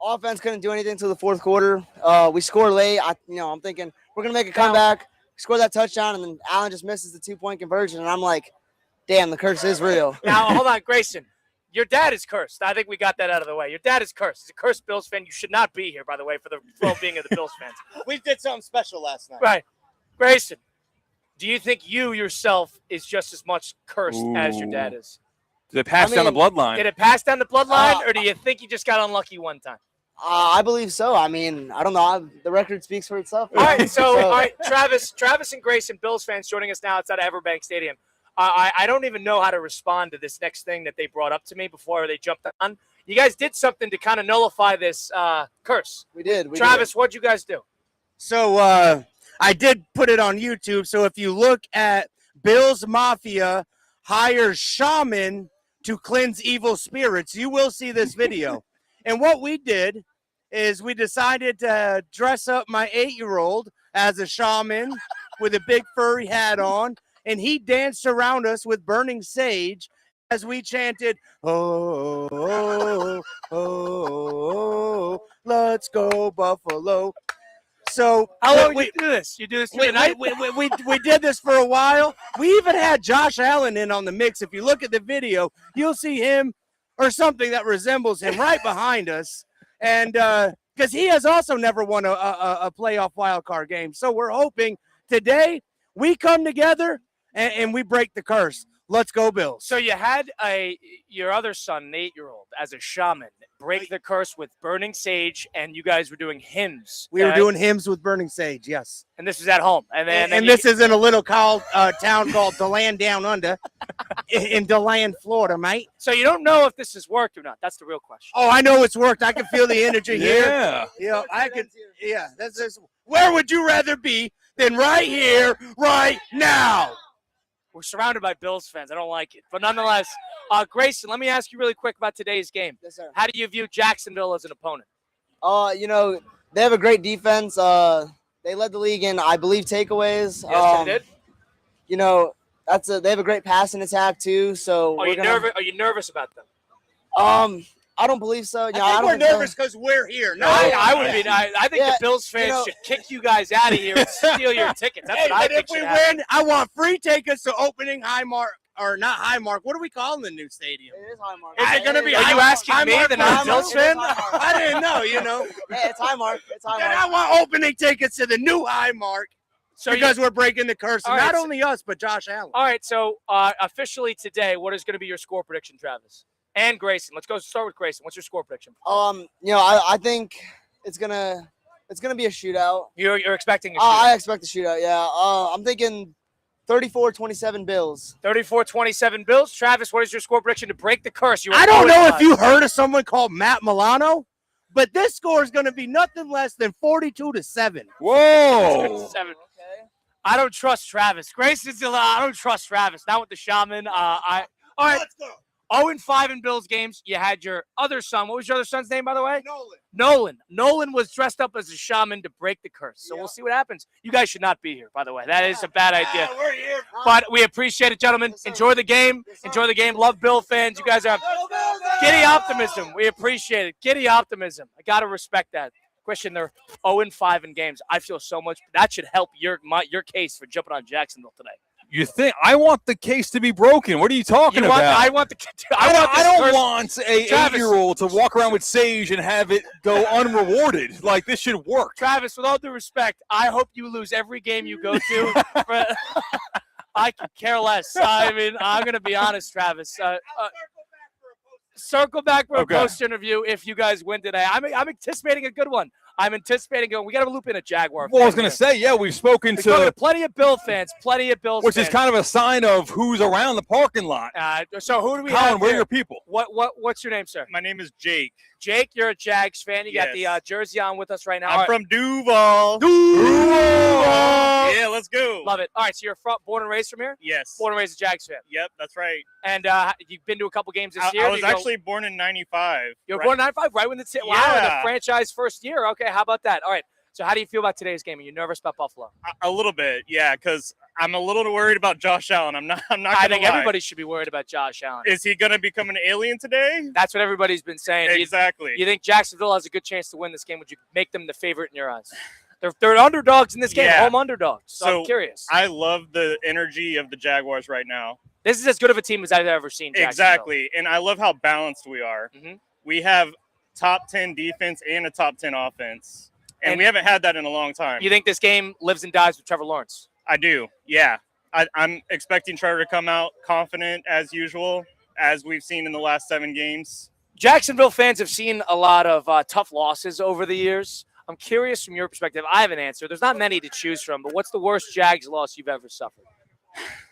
offense couldn't do anything until the 4th quarter. We scored late. I'm thinking we're going to make a comeback, score that touchdown, and then Allen just misses the 2-point conversion. And I'm like, damn, the curse is real. Now, hold on, Grayson. Your dad is cursed. I think we got that out of the way. Your dad is cursed. He's a cursed Bills fan. You should not be here, by the way, for the well-being of the Bills fans. We did something special last night. Right. Grayson, do you think you yourself is just as much cursed as your dad is? Did it pass down the bloodline? Did it pass down the bloodline, or do you think you just got unlucky one time? I believe so. I mean, I don't know. The record speaks for itself. All right, all right, Travis and Grayson, Bills fans joining us now outside of Everbank Stadium. I don't even know how to respond to this next thing that they brought up to me before they jumped on. You guys did something to kind of nullify this curse. We did. Travis, what'd you guys do? So I did put it on YouTube. So if you look at Bills Mafia hires shaman to cleanse evil spirits. You will see this video. And what we did is we decided to dress up my 8-year-old as a shaman with a big furry hat on, and he danced around us with burning sage as we chanted, oh, oh, oh, oh, let's go Buffalo. So how long did you do this? You do this through the night? We did this for a while. We even had Josh Allen in on the mix. If you look at the video, you'll see him or something that resembles him right behind us. And because he has also never won a playoff wild card game. So we're hoping today we come together and we break the curse. Let's go, Bills. So you had your other son, an 8-year-old, as a shaman, break the curse with burning sage, and you guys were doing hymns. We were doing hymns with burning sage, yes. And this was at home. And this is in a little town called DeLand Down Under in DeLand, Florida, mate. So you don't know if this has worked or not. That's the real question. Oh, I know it's worked. I can feel the energy here. Yeah. Yeah, I could. Yeah, that's just. Where would you rather be than right here, right now? We're surrounded by Bills fans. I don't like it. But nonetheless, Grayson, let me ask you really quick about today's game. Yes, sir. How do you view Jacksonville as an opponent? They have a great defense. They led the league in, I believe, takeaways. Yes, they did. They have a great passing attack too. So Are you nervous about them? I don't believe so. I think we're nervous because we're here. No, I would be. I think the Bills fans should kick you guys out of here and steal your tickets. That's what I think. If we win, I want free tickets to opening Highmark, or not Highmark. What are we calling the new stadium? It is Highmark. Is it going to be? Are you asking me, the non-Bills fan? I didn't know. Hey, it's Highmark. It's Highmark. And I want opening tickets to the new Highmark. Because we're breaking the curse. Not only us, but Josh Allen. All right. So officially today, what is going to be your score prediction, Travis? And Grayson. Let's go start with Grayson. What's your score prediction? I think it's gonna be a shootout. You're expecting a shootout? I expect a shootout, yeah. I'm thinking 34-27 Bills. 34-27 Bills. Travis, what is your score prediction to break the curse? I don't know if you heard of someone called Matt Milano, but this score is going to be nothing less than 42-7. Whoa. 7. I don't trust Travis. Grayson's I don't trust Travis. Not with the shaman. All right. Let's go. 0-5 in Bills games. You had your other son. What was your other son's name, by the way? Nolan. Nolan was dressed up as a shaman to break the curse. So we'll see what happens. You guys should not be here, by the way. That is a bad idea. We're here. But we appreciate it, gentlemen. Enjoy the game. Enjoy the game. Love Bill fans. You guys are giddy optimism. We appreciate it. Giddy optimism. I got to respect that. Question, they're 0-5 in games. I feel so much. That should help your case for jumping on Jacksonville today. You think I want the case to be broken? What are you talking about? I don't want a 8-year-old to walk around with sage and have it go unrewarded. Like, this should work. Travis, with all due respect, I hope you lose every game you go to. I could care less. I mean, I'm going to be honest, Travis. Circle back for a post interview if you guys win today. I'm anticipating a good one. We got to loop in a Jaguar. Well, I was going to say, we've spoken to plenty of Bill fans, which is kind of a sign of who's around the parking lot. So who do we Colin, have where are here? your people? What's your name, sir? My name is Jake. Jake, you're a Jags fan. You got the jersey on with us right now. I'm from Duval. Yeah, let's go. Love it. All right, so you're born and raised from here? Yes. Born and raised a Jags fan. Yep, that's right. And you've been to a couple games this year? I was actually born in 95. You were born in 95, right when the franchise first year. Okay, how about that? All right. So how do you feel about today's game? Are you nervous about Buffalo? A little bit, yeah, because I'm a little worried about Josh Allen. I'm not. I think everybody should be worried about Josh Allen. Is he going to become an alien today? That's what everybody's been saying. Exactly. You think Jacksonville has a good chance to win this game? Would you make them the favorite in your eyes? They're underdogs in this game, home underdogs. So I'm curious. I love the energy of the Jaguars right now. This is as good of a team as I've ever seen. Exactly, and I love how balanced we are. Mm-hmm. We have top 10 defense and a top 10 offense. And we haven't had that in a long time. You think this game lives and dies with Trevor Lawrence? I do, yeah. I'm expecting Trevor to come out confident as usual, as we've seen in the last 7 games. Jacksonville fans have seen a lot of tough losses over the years. I'm curious from your perspective. I have an answer. There's not many to choose from, but what's the worst Jags loss you've ever suffered?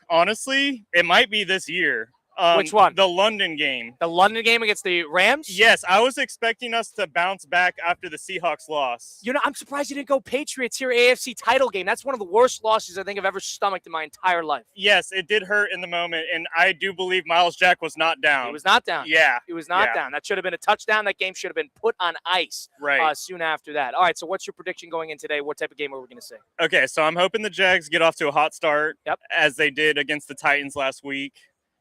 Honestly, it might be this year. Which one? The London game. The London game against the Rams? Yes, I was expecting us to bounce back after the Seahawks loss. You know, I'm surprised you didn't go Patriots here, AFC title game. That's one of the worst losses I think I've ever stomached in my entire life. Yes, it did hurt in the moment, and I do believe Miles Jack was not down. He was not down. Yeah. He was not down. That should have been a touchdown. That game should have been put on ice soon after that. All right, so what's your prediction going in today? What type of game are we going to see? Okay, so I'm hoping the Jags get off to a hot start as they did against the Titans last week.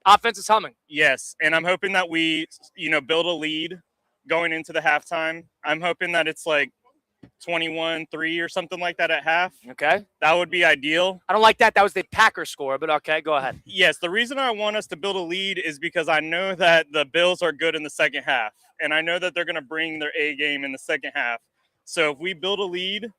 Offense is humming. Yes, and I'm hoping that we, build a lead going into the halftime. I'm hoping that it's like 21-3 or something like that at half. Okay. That would be ideal. I don't like that. That was the Packers score, but okay, go ahead. Yes, the reason I want us to build a lead is because I know that the Bills are good in the second half, and I know that they're going to bring their A game in the second half. So if we build a lead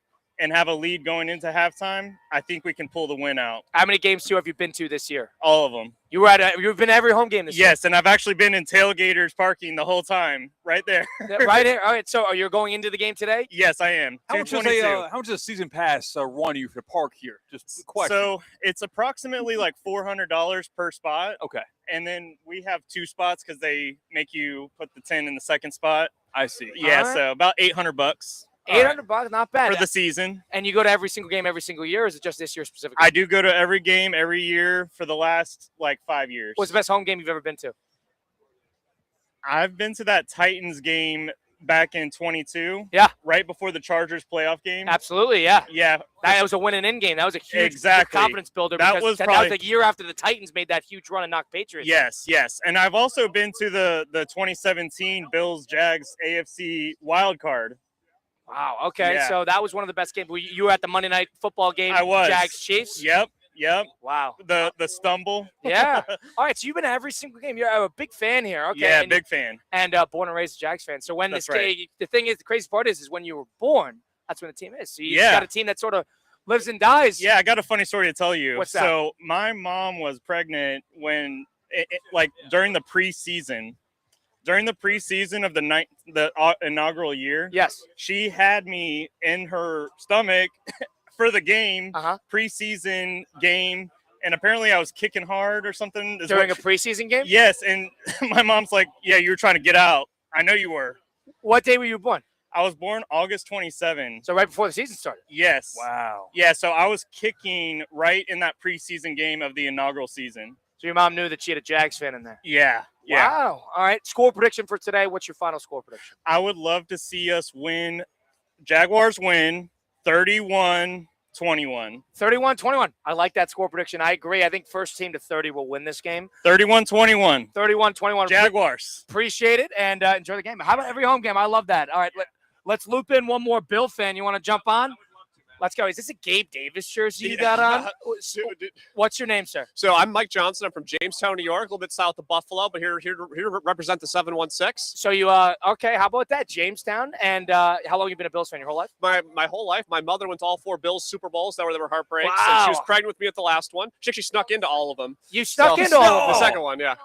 and have a lead going into halftime, I think we can pull the win out. How many games, too, have you been to this year? All of them. You've been to every home game this year? Yes, and I've actually been in tailgaters parking the whole time, right there. Right here? All right, so you're going into the game today? Yes, I am. How much does a season pass run you for park here? Just a question. So it's approximately like $400 per spot. Okay. And then we have 2 spots because they make you put the 10 in the second spot. I see. Yeah, so about $800. $800, not bad. For the season. And you go to every single game every single year, or is it just this year specifically? I do go to every game every year for the last, 5 years. What's the best home game you've ever been to? I've been to that Titans game back in 22. Yeah. Right before the Chargers playoff game. Absolutely, yeah. Yeah. That was a win and in game. That was a huge confidence builder. That because was that probably was the year after the Titans made that huge run and knocked Patriots. Yes. And I've also been to the 2017 Bills-Jags AFC wild card. Wow. Okay. Yeah. So that was one of the best games. You were at the Monday night football game. I was. Jags Chiefs. Yep. Wow. The stumble. Yeah. All right. So you've been to every single game. You're a big fan here. Okay. Yeah, and, big fan. And born and raised a Jags fan. So when That's this right. game, the thing is, the crazy part is when you were born, that's when the team is. So you Yeah. got a team that sort of lives and dies. Yeah, I got a funny story to tell you. What's that? So my mom was pregnant when, during the preseason. During the preseason of the inaugural year, yes, she had me in her stomach for the game, preseason game, and apparently I was kicking hard or something. During a preseason game? Yes, and my mom's like, yeah, you were trying to get out. I know you were. What day were you born? I was born August 27. So right before the season started? Yes. Wow. Yeah, so I was kicking right in that preseason game of the inaugural season. So your mom knew that she had a Jags fan in there? Yeah. Wow. All right. Score prediction for today. What's your final score prediction? I would love to see us win. Jaguars win 31-21. 31-21. I like that score prediction. I agree. I think first team to 30 will win this game. 31-21. 31-21. Jaguars. Appreciate it and enjoy the game. How about every home game? I love that. All right. Let's loop in one more Bill fan. You want to jump on? Let's go. Is this a Gabe Davis jersey you got on? What's your name, sir? So I'm Mike Johnson. I'm from Jamestown, New York, a little bit south of Buffalo, but here to represent the 716. So you okay? How about that, Jamestown? And how long have you been a Bills fan? Your whole life? My whole life. My mother went to all 4 Bills Super Bowls. That were heartbreaks. Wow. And she was pregnant with me at the last one. She actually snuck into all of them. You snuck into all of them? The second one, yeah.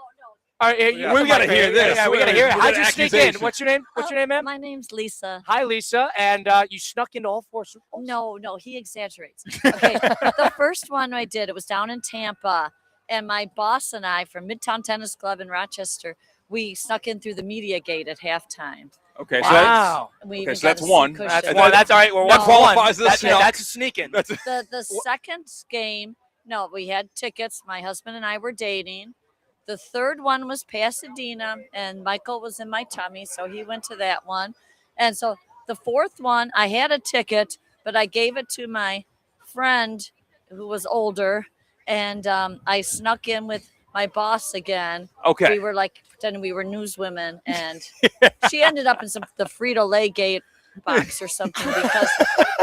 All right, Yeah. we got to hear this. Yeah, we got to hear it. How'd you sneak in? What's your name? What's your name, ma'am? My name's Lisa. Hi, Lisa. And you snuck into all 4 Super Bowls? No, he exaggerates. Okay, the first one I did, it was down in Tampa, and my boss and I from Midtown Tennis Club in Rochester, we snuck in through the media gate at halftime. Okay, wow. So that's one. That's one. That's all right. Well, what qualifies this? That's a sneaking. The second game, no, we had tickets. My husband and I were dating. The third one was Pasadena, and Michael was in my tummy, so he went to that one. And so the fourth one, I had a ticket, but I gave it to my friend who was older, and I snuck in with my boss again. Okay. We were like pretending we were newswomen, and she ended up in the Frito-Lay gate box or something because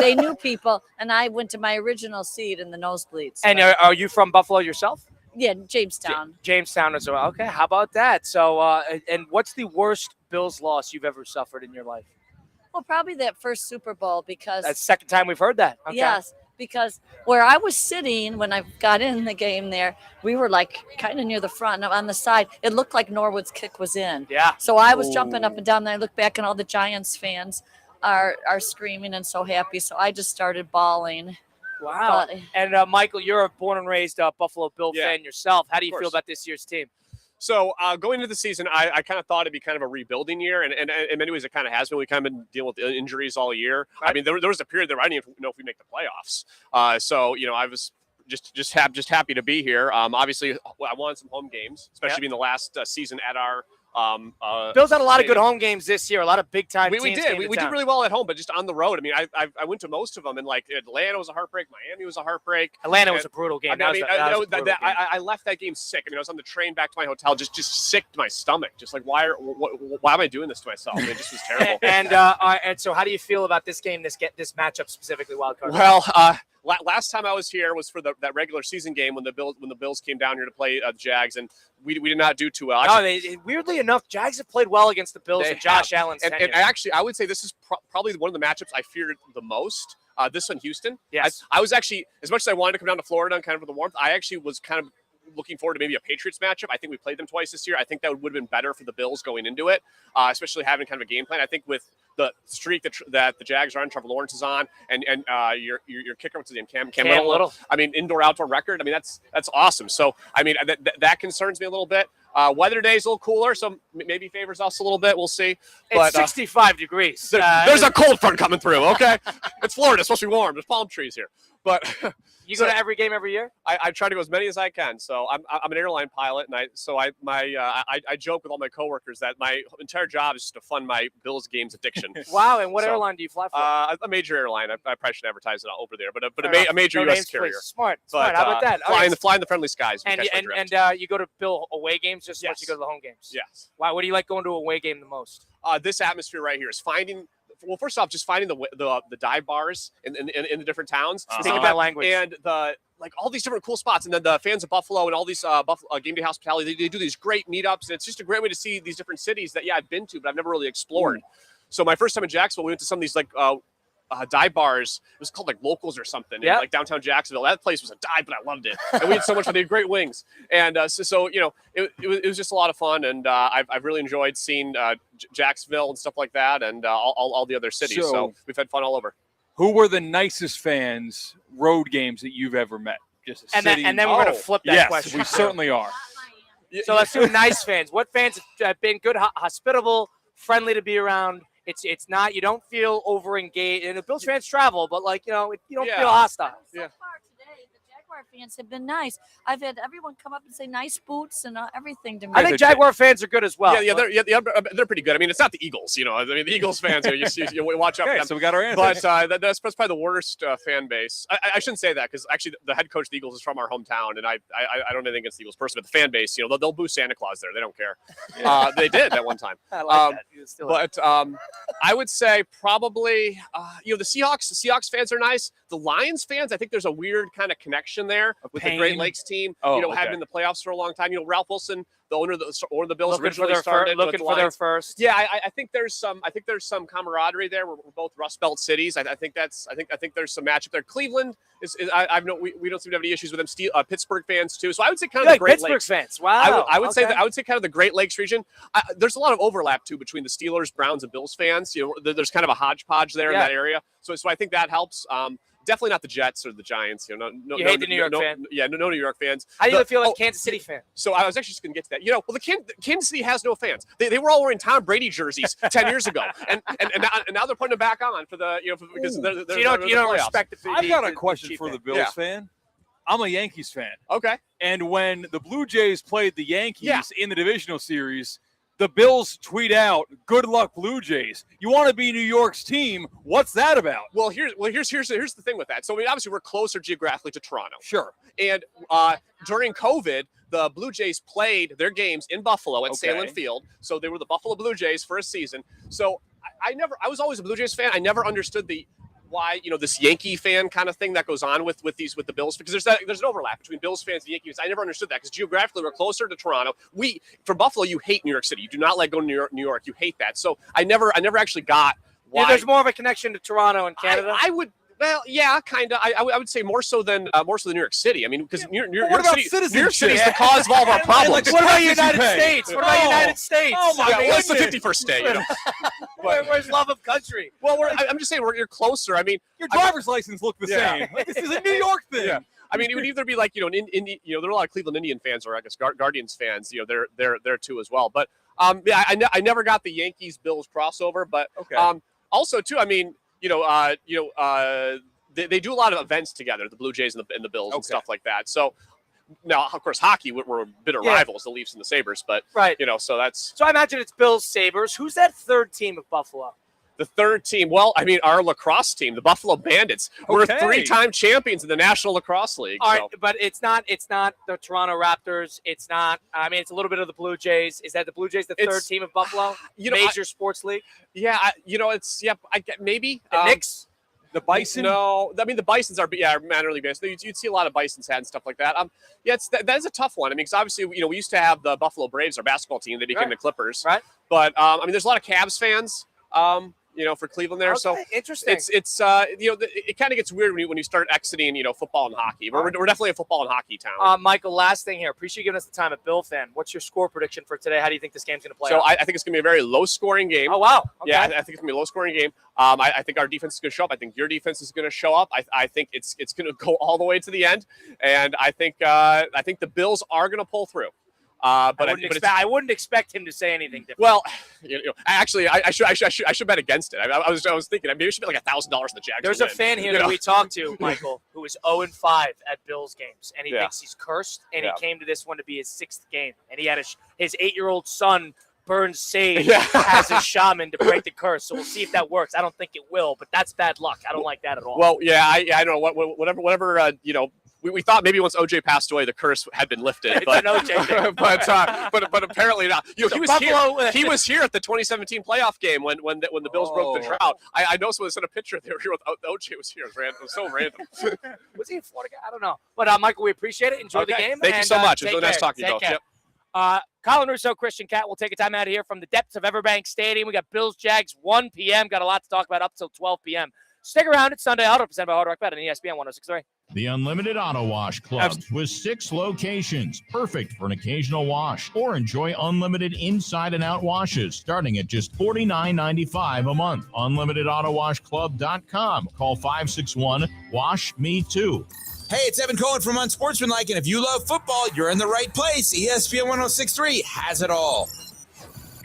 they knew people, and I went to my original seat in the nosebleeds. And are you from Buffalo yourself? Yeah, Jamestown. Jamestown as well. Okay, how about that? So, and what's the worst Bills loss you've ever suffered in your life? Well, probably that first Super Bowl because That's the second time we've heard that. Okay. Yes, because where I was sitting when I got in the game there, we were like kind of near the front. On the side, it looked like Norwood's kick was in. Yeah. So I was jumping up and down, and I look back, and all the Giants fans are screaming and so happy. So I just started bawling. Wow. And Michael, you're a born and raised Buffalo Bill fan yourself. How do you feel about this year's team? So going into the season, I kind of thought it'd be kind of a rebuilding year, and in many ways it kind of has been. We kind of been dealing with injuries all year. I mean, there was a period there I didn't even know if we make the playoffs. So I was just happy to be here. Obviously, I wanted some home games, especially being the last season at our. Bills had a lot of good home games this year. A lot of big time. We did. We did really well at home, but just on the road. I mean, I went to most of them, and like Atlanta was a heartbreak. Miami was a heartbreak. Atlanta was a brutal game. I left that game sick. I mean, I was on the train back to my hotel, just sick to my stomach. Just like, why am I doing this to myself? I mean, it just was terrible. and so, how do you feel about this game, this matchup specifically, wild card? Well, last time I was here was for that regular season game when the Bills came down here to play the Jags, and we did not do too well. Actually, weirdly enough, Jags have played well against the Bills and Josh Allen's tenure. And actually, I would say this is probably one of the matchups I feared the most. This one, Houston. Yes. I was actually, as much as I wanted to come down to Florida and kind of for the warmth, I actually was kind of looking forward to maybe a Patriots matchup. I think we played them twice this year. I think that would have been better for the Bills going into it, especially having kind of a game plan. I think with the streak that the Jags are on, Trevor Lawrence is on, and your kicker, what's his name, Cam Little. I mean, indoor-outdoor record. I mean, that's awesome. So, I mean, that concerns me a little bit. Weather day is a little cooler, so maybe favors us a little bit. We'll see. It's 65 degrees. There's a cold front coming through, okay? It's Florida. It's supposed to be warm. There's palm trees here. But you go to every game every year? I try to go as many as I can. So I'm an airline pilot, and I joke with all my coworkers that my entire job is to fund my Bills games addiction. Wow! And what airline do you fly for? A major airline. I probably should advertise it over there, but a major U.S. carrier. Smart. How about that? Flying the friendly skies. And you go to Bill away games just once you go to the home games. Yes. Wow. What do you like going to a away game the most? This atmosphere right here is finding. Well, first off, just finding the dive bars in the different towns. Speaking about language. And all these different cool spots. And then the fans of Buffalo and all these Buffalo game day hospitality, they do these great meetups. And it's just a great way to see these different cities that, I've been to, but I've never really explored. So my first time in Jacksonville, we went to some of these dive bars. It was called like Locals or something. Yeah. In, like downtown Jacksonville. That place was a dive, but I loved it. And we had so much fun. They had great wings. And it was just a lot of fun. And I've really enjoyed seeing Jacksonville and stuff like that, and all the other cities. So we've had fun all over. Who were the nicest fans road games that you've ever met? Just a city. And then we're going to flip that question. We certainly are. So let's do nice fans. What fans have been good, hospitable, friendly to be around? It's not, you don't feel over engaged. And the Bills fans travel, but you don't feel hostile. So far today, the Jaguar fans have been nice. I've had everyone come up and say nice boots and everything to me. I think Jaguar fans are good as well. They're pretty good. I mean, it's not the Eagles, I mean, the Eagles fans, you watch out for them. So we got our answers. But that's probably the worst fan base. I shouldn't say that, because actually the head coach of the Eagles is from our hometown, and I don't have anything against the Eagles person, but the fan base, they'll boo Santa Claus there. They don't care. They did at one time. I like that. I would say probably, the Seahawks fans are nice. The Lions fans, I think there's a weird kind of connection there with the Great Lakes team. Have been in the playoffs for a long time. Ralph Wilson, the owner of the Bills, originally started looking for their first. Yeah, I think there's some camaraderie there. We're both Rust Belt cities. I think there's some matchup there. Cleveland is we don't seem to have any issues with them. Pittsburgh fans too. So I would say kind of the Great Pittsburgh Lakes fans. Wow. I would say kind of the Great Lakes region. There's a lot of overlap too between the Steelers, Browns, and Bills fans. There's kind of a hodgepodge there in that area. So I think that helps. Definitely not the Jets or the Giants. You hate the New York fan. Yeah, no New York fans. How do you feel like Kansas City fan? So I was actually just going to get to that. The Kansas City has no fans. They were all wearing Tom Brady jerseys 10 years ago, and now they're putting them back on for the because they're so you don't respect the. I've got a question for the Bills fan. I'm a Yankees fan. Okay. And when the Blue Jays played the Yankees in the divisional series, the Bills tweet out, "Good luck, Blue Jays." You want to be New York's team? What's that about? Well, here's the thing with that. So obviously we're closer geographically to Toronto. Sure. And during COVID, the Blue Jays played their games in Buffalo at Salem Field. So they were the Buffalo Blue Jays for a season. So I was always a Blue Jays fan. I never understood why this Yankee fan kind of thing that goes on with the Bills, because there's an overlap between Bills fans and Yankees. I never understood that, because geographically we're closer to Toronto. For Buffalo, you hate New York City. You do not like going to New York. You hate that. So I never actually got why. Yeah, there's more of a connection to Toronto and Canada. I would. Well, yeah, kind of. I would say more so than New York City. I mean, because New York City is the cause of all of our problems. What about United States? What about United States? Oh my God! Well, it's the 51st state. Where's love of country? Well, I'm just saying you're closer. I mean, your driver's license looked the same. This is a New York thing. Yeah. I mean, it would either be like, there are a lot of Cleveland Indian fans, or I guess Guardians fans, they're there too as well. But yeah, I never got the Yankees Bills crossover, but also too, I mean, they do a lot of events together, the Blue Jays and the Bills and stuff like that. So now, of course, hockey, we're bitter rivals, the Leafs and the Sabres, but so that's. So I imagine it's Bills, Sabres. Who's that third team of Buffalo? The third team, well, I mean, our lacrosse team, the Buffalo Bandits. We're 3-time champions in the National Lacrosse League. All right, but it's not the Toronto Raptors. It's not. I mean, it's a little bit of the Blue Jays. Is that the Blue Jays, the third team of Buffalo? Major sports league. Yeah, I get maybe the Knicks. The Bison? No, I mean the Bisons are minor league baseball. You'd see a lot of Bison's hat and stuff like that. That is a tough one. I mean, because obviously we used to have the Buffalo Braves, our basketball team. They became the Clippers, right? But I mean, there's a lot of Cavs fans. For Cleveland there. Okay, so interesting. It's it kind of gets weird when you start exiting, football and hockey. We're definitely a football and hockey town. Michael, last thing here. Appreciate you giving us the time at Bill fan. What's your score prediction for today? How do you think this game's going to play out? I think it's going to be a very low-scoring game. Oh, wow. Okay. Yeah, I think it's going to be a low-scoring game. I think our defense is going to show up. I think your defense is going to show up. I think it's going to go all the way to the end. And I think the Bills are going to pull through. But I wouldn't expect him to say anything different. Well, actually, I should bet against it. I was thinking maybe it should be like $1,000 in the Jags. There's a fan here that we talked to, Michael, who is 0-5 at Bills games, and he thinks he's cursed. And he came to this one to be his 6th game, and he had his 8-year-old son burn sage as a shaman to break the curse. So we'll see if that works. I don't think it will, but that's bad luck. I don't like that at all. Well, yeah, I don't know whatever. We thought maybe once OJ passed away, the curse had been lifted, but but apparently not. He was here at the 2017 playoff game when the Bills broke the drought. I know someone sent a picture. They were here with OJ was here. It was so random. Was he in Florida? I don't know. But Michael, we appreciate it. Enjoy the game. Thank you so much. It was really nice talking to you both. Yep. Colin Russo, Christian Cat, we'll take a time out of here from the depths of Everbank Stadium. We got Bills Jags 1 p.m. Got a lot to talk about up till 12 p.m. Stick around. It's Sunday Huddle, presented by Hard Rock Bet on ESPN 106.3. The Unlimited Auto Wash Club with 6 locations. Perfect for an occasional wash. Or enjoy unlimited inside and out washes starting at just $49.95 a month. UnlimitedAutoWashClub.com. Call 561-WASH-ME-TOO. Hey, it's Evan Cohen from Unsportsmanlike, and if you love football, you're in the right place. ESPN 106.3 has it all.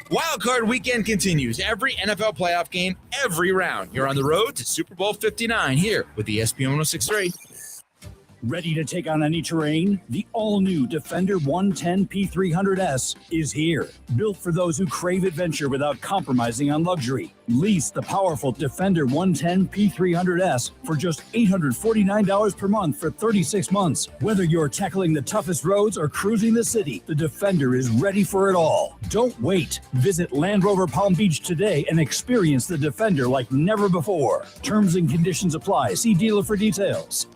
Wild Card Weekend continues. Every NFL playoff game, every round. You're on the road to Super Bowl 59 here with ESPN 106.3. Ready to take on any terrain? The all-new Defender 110 P300S is here. Built for those who crave adventure without compromising on luxury. Lease the powerful Defender 110 P300S for just $849 per month for 36 months. Whether you're tackling the toughest roads or cruising the city, the Defender is ready for it all. Don't wait. Visit Land Rover Palm Beach today and experience the Defender like never before. Terms and conditions apply. See dealer for details.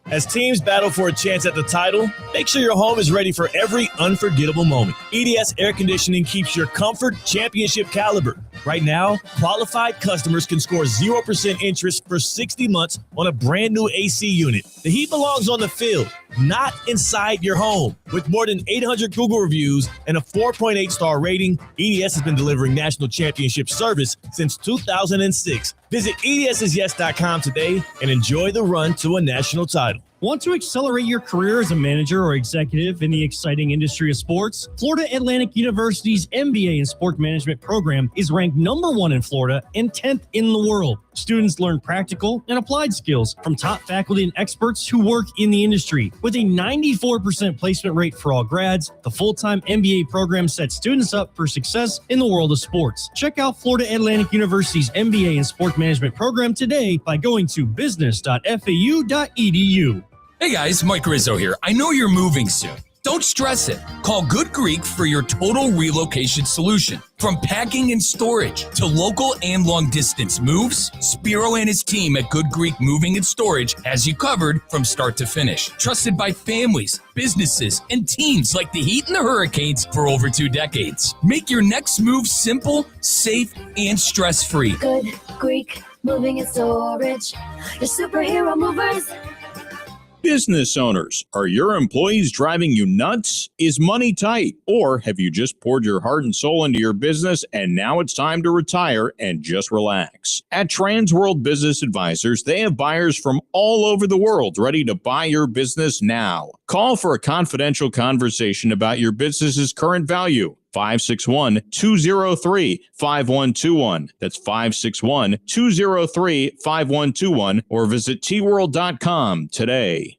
As teams battle for a chance at the title, make sure your home is ready for every unforgettable moment. EDS Air Conditioning keeps your comfort championship caliber. Right now, qualified customers can score 0% interest for 60 months on a brand new AC unit. The heat belongs on the field, not inside your home. With more than 800 Google reviews and a 4.8 star rating, EDS has been delivering national championship service since 2006. Visit EDSIsYes.com today and enjoy the run to a national title. Want to accelerate your career as a manager or executive in the exciting industry of sports? Florida Atlantic University's MBA in Sport Management program is ranked #1 in Florida and 10th in the world. Students learn practical and applied skills from top faculty and experts who work in the industry. With a 94% placement rate for all grads, the full-time MBA program sets students up for success in the world of sports. Check out Florida Atlantic University's MBA in Sport Management program today by going to business.fau.edu. Hey guys, Mike Rizzo here. I know you're moving soon. Don't stress it. Call Good Greek for your total relocation solution. From packing and storage to local and long distance moves, Spiro and his team at Good Greek Moving and Storage has you covered from start to finish. Trusted by families, businesses, and teams like the Heat and the Hurricanes for over 2 decades. Make your next move simple, safe, and stress-free. Good Greek Moving and Storage. Your superhero movers. Business owners, are your employees driving you nuts? Is money tight? Or have you just poured your heart and soul into your business and now it's time to retire and just relax? At Transworld Business Advisors, they have buyers from all over the world ready to buy your business now. Call for a confidential conversation about your business's current value. 561-203-5121. That's 561-203-5121 or visit tworld.com today.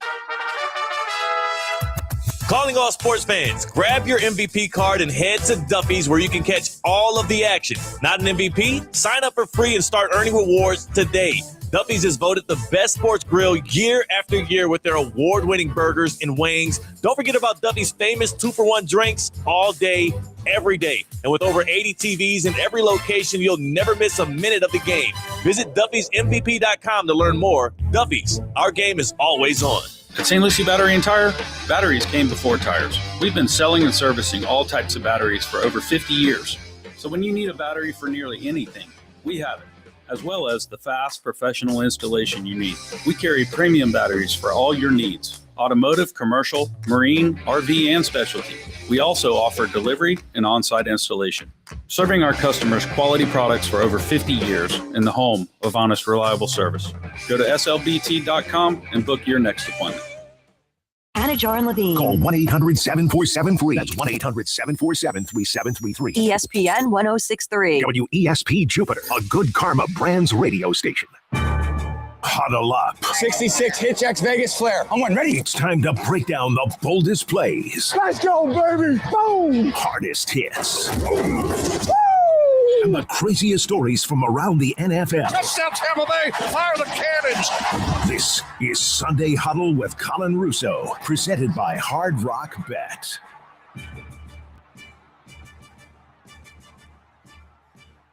Calling all sports fans, grab your MVP card and head to Duffy's where you can catch all of the action. Not an MVP? Sign up for free and start earning rewards today. Duffy's is voted the best sports grill year after year with their award-winning burgers and wings. Don't forget about Duffy's famous 2-for-1 drinks all day, every day. And with over 80 TVs in every location, you'll never miss a minute of the game. Visit Duffy'sMVP.com to learn more. Duffy's, our game is always on. At St. Lucie Battery and Tire, batteries came before tires. We've been selling and servicing all types of batteries for over 50 years. So when you need a battery for nearly anything, we have it, as well as the fast professional installation you need. We carry premium batteries for all your needs: automotive, commercial, marine, RV, and specialty. We also offer delivery and on-site installation, serving our customers quality products for over 50 years in the home of honest, reliable service. Go to slbt.com and book your next appointment. Anajar and Levine. Call 1-800-747-FREE. That's 1-800-747-3733. ESPN 1063. WESP Jupiter, a Good Karma Brands radio station. Huddle up. 66 Hitchx Vegas Flare. I'm one ready. It's time to break down the boldest plays. Let's go, baby. Boom. Hardest hits. And the craziest stories from around the NFL. Touchdown, Tampa Bay. Fire the cannons. This is Sunday Huddle with Colin Russo, presented by Hard Rock Bet.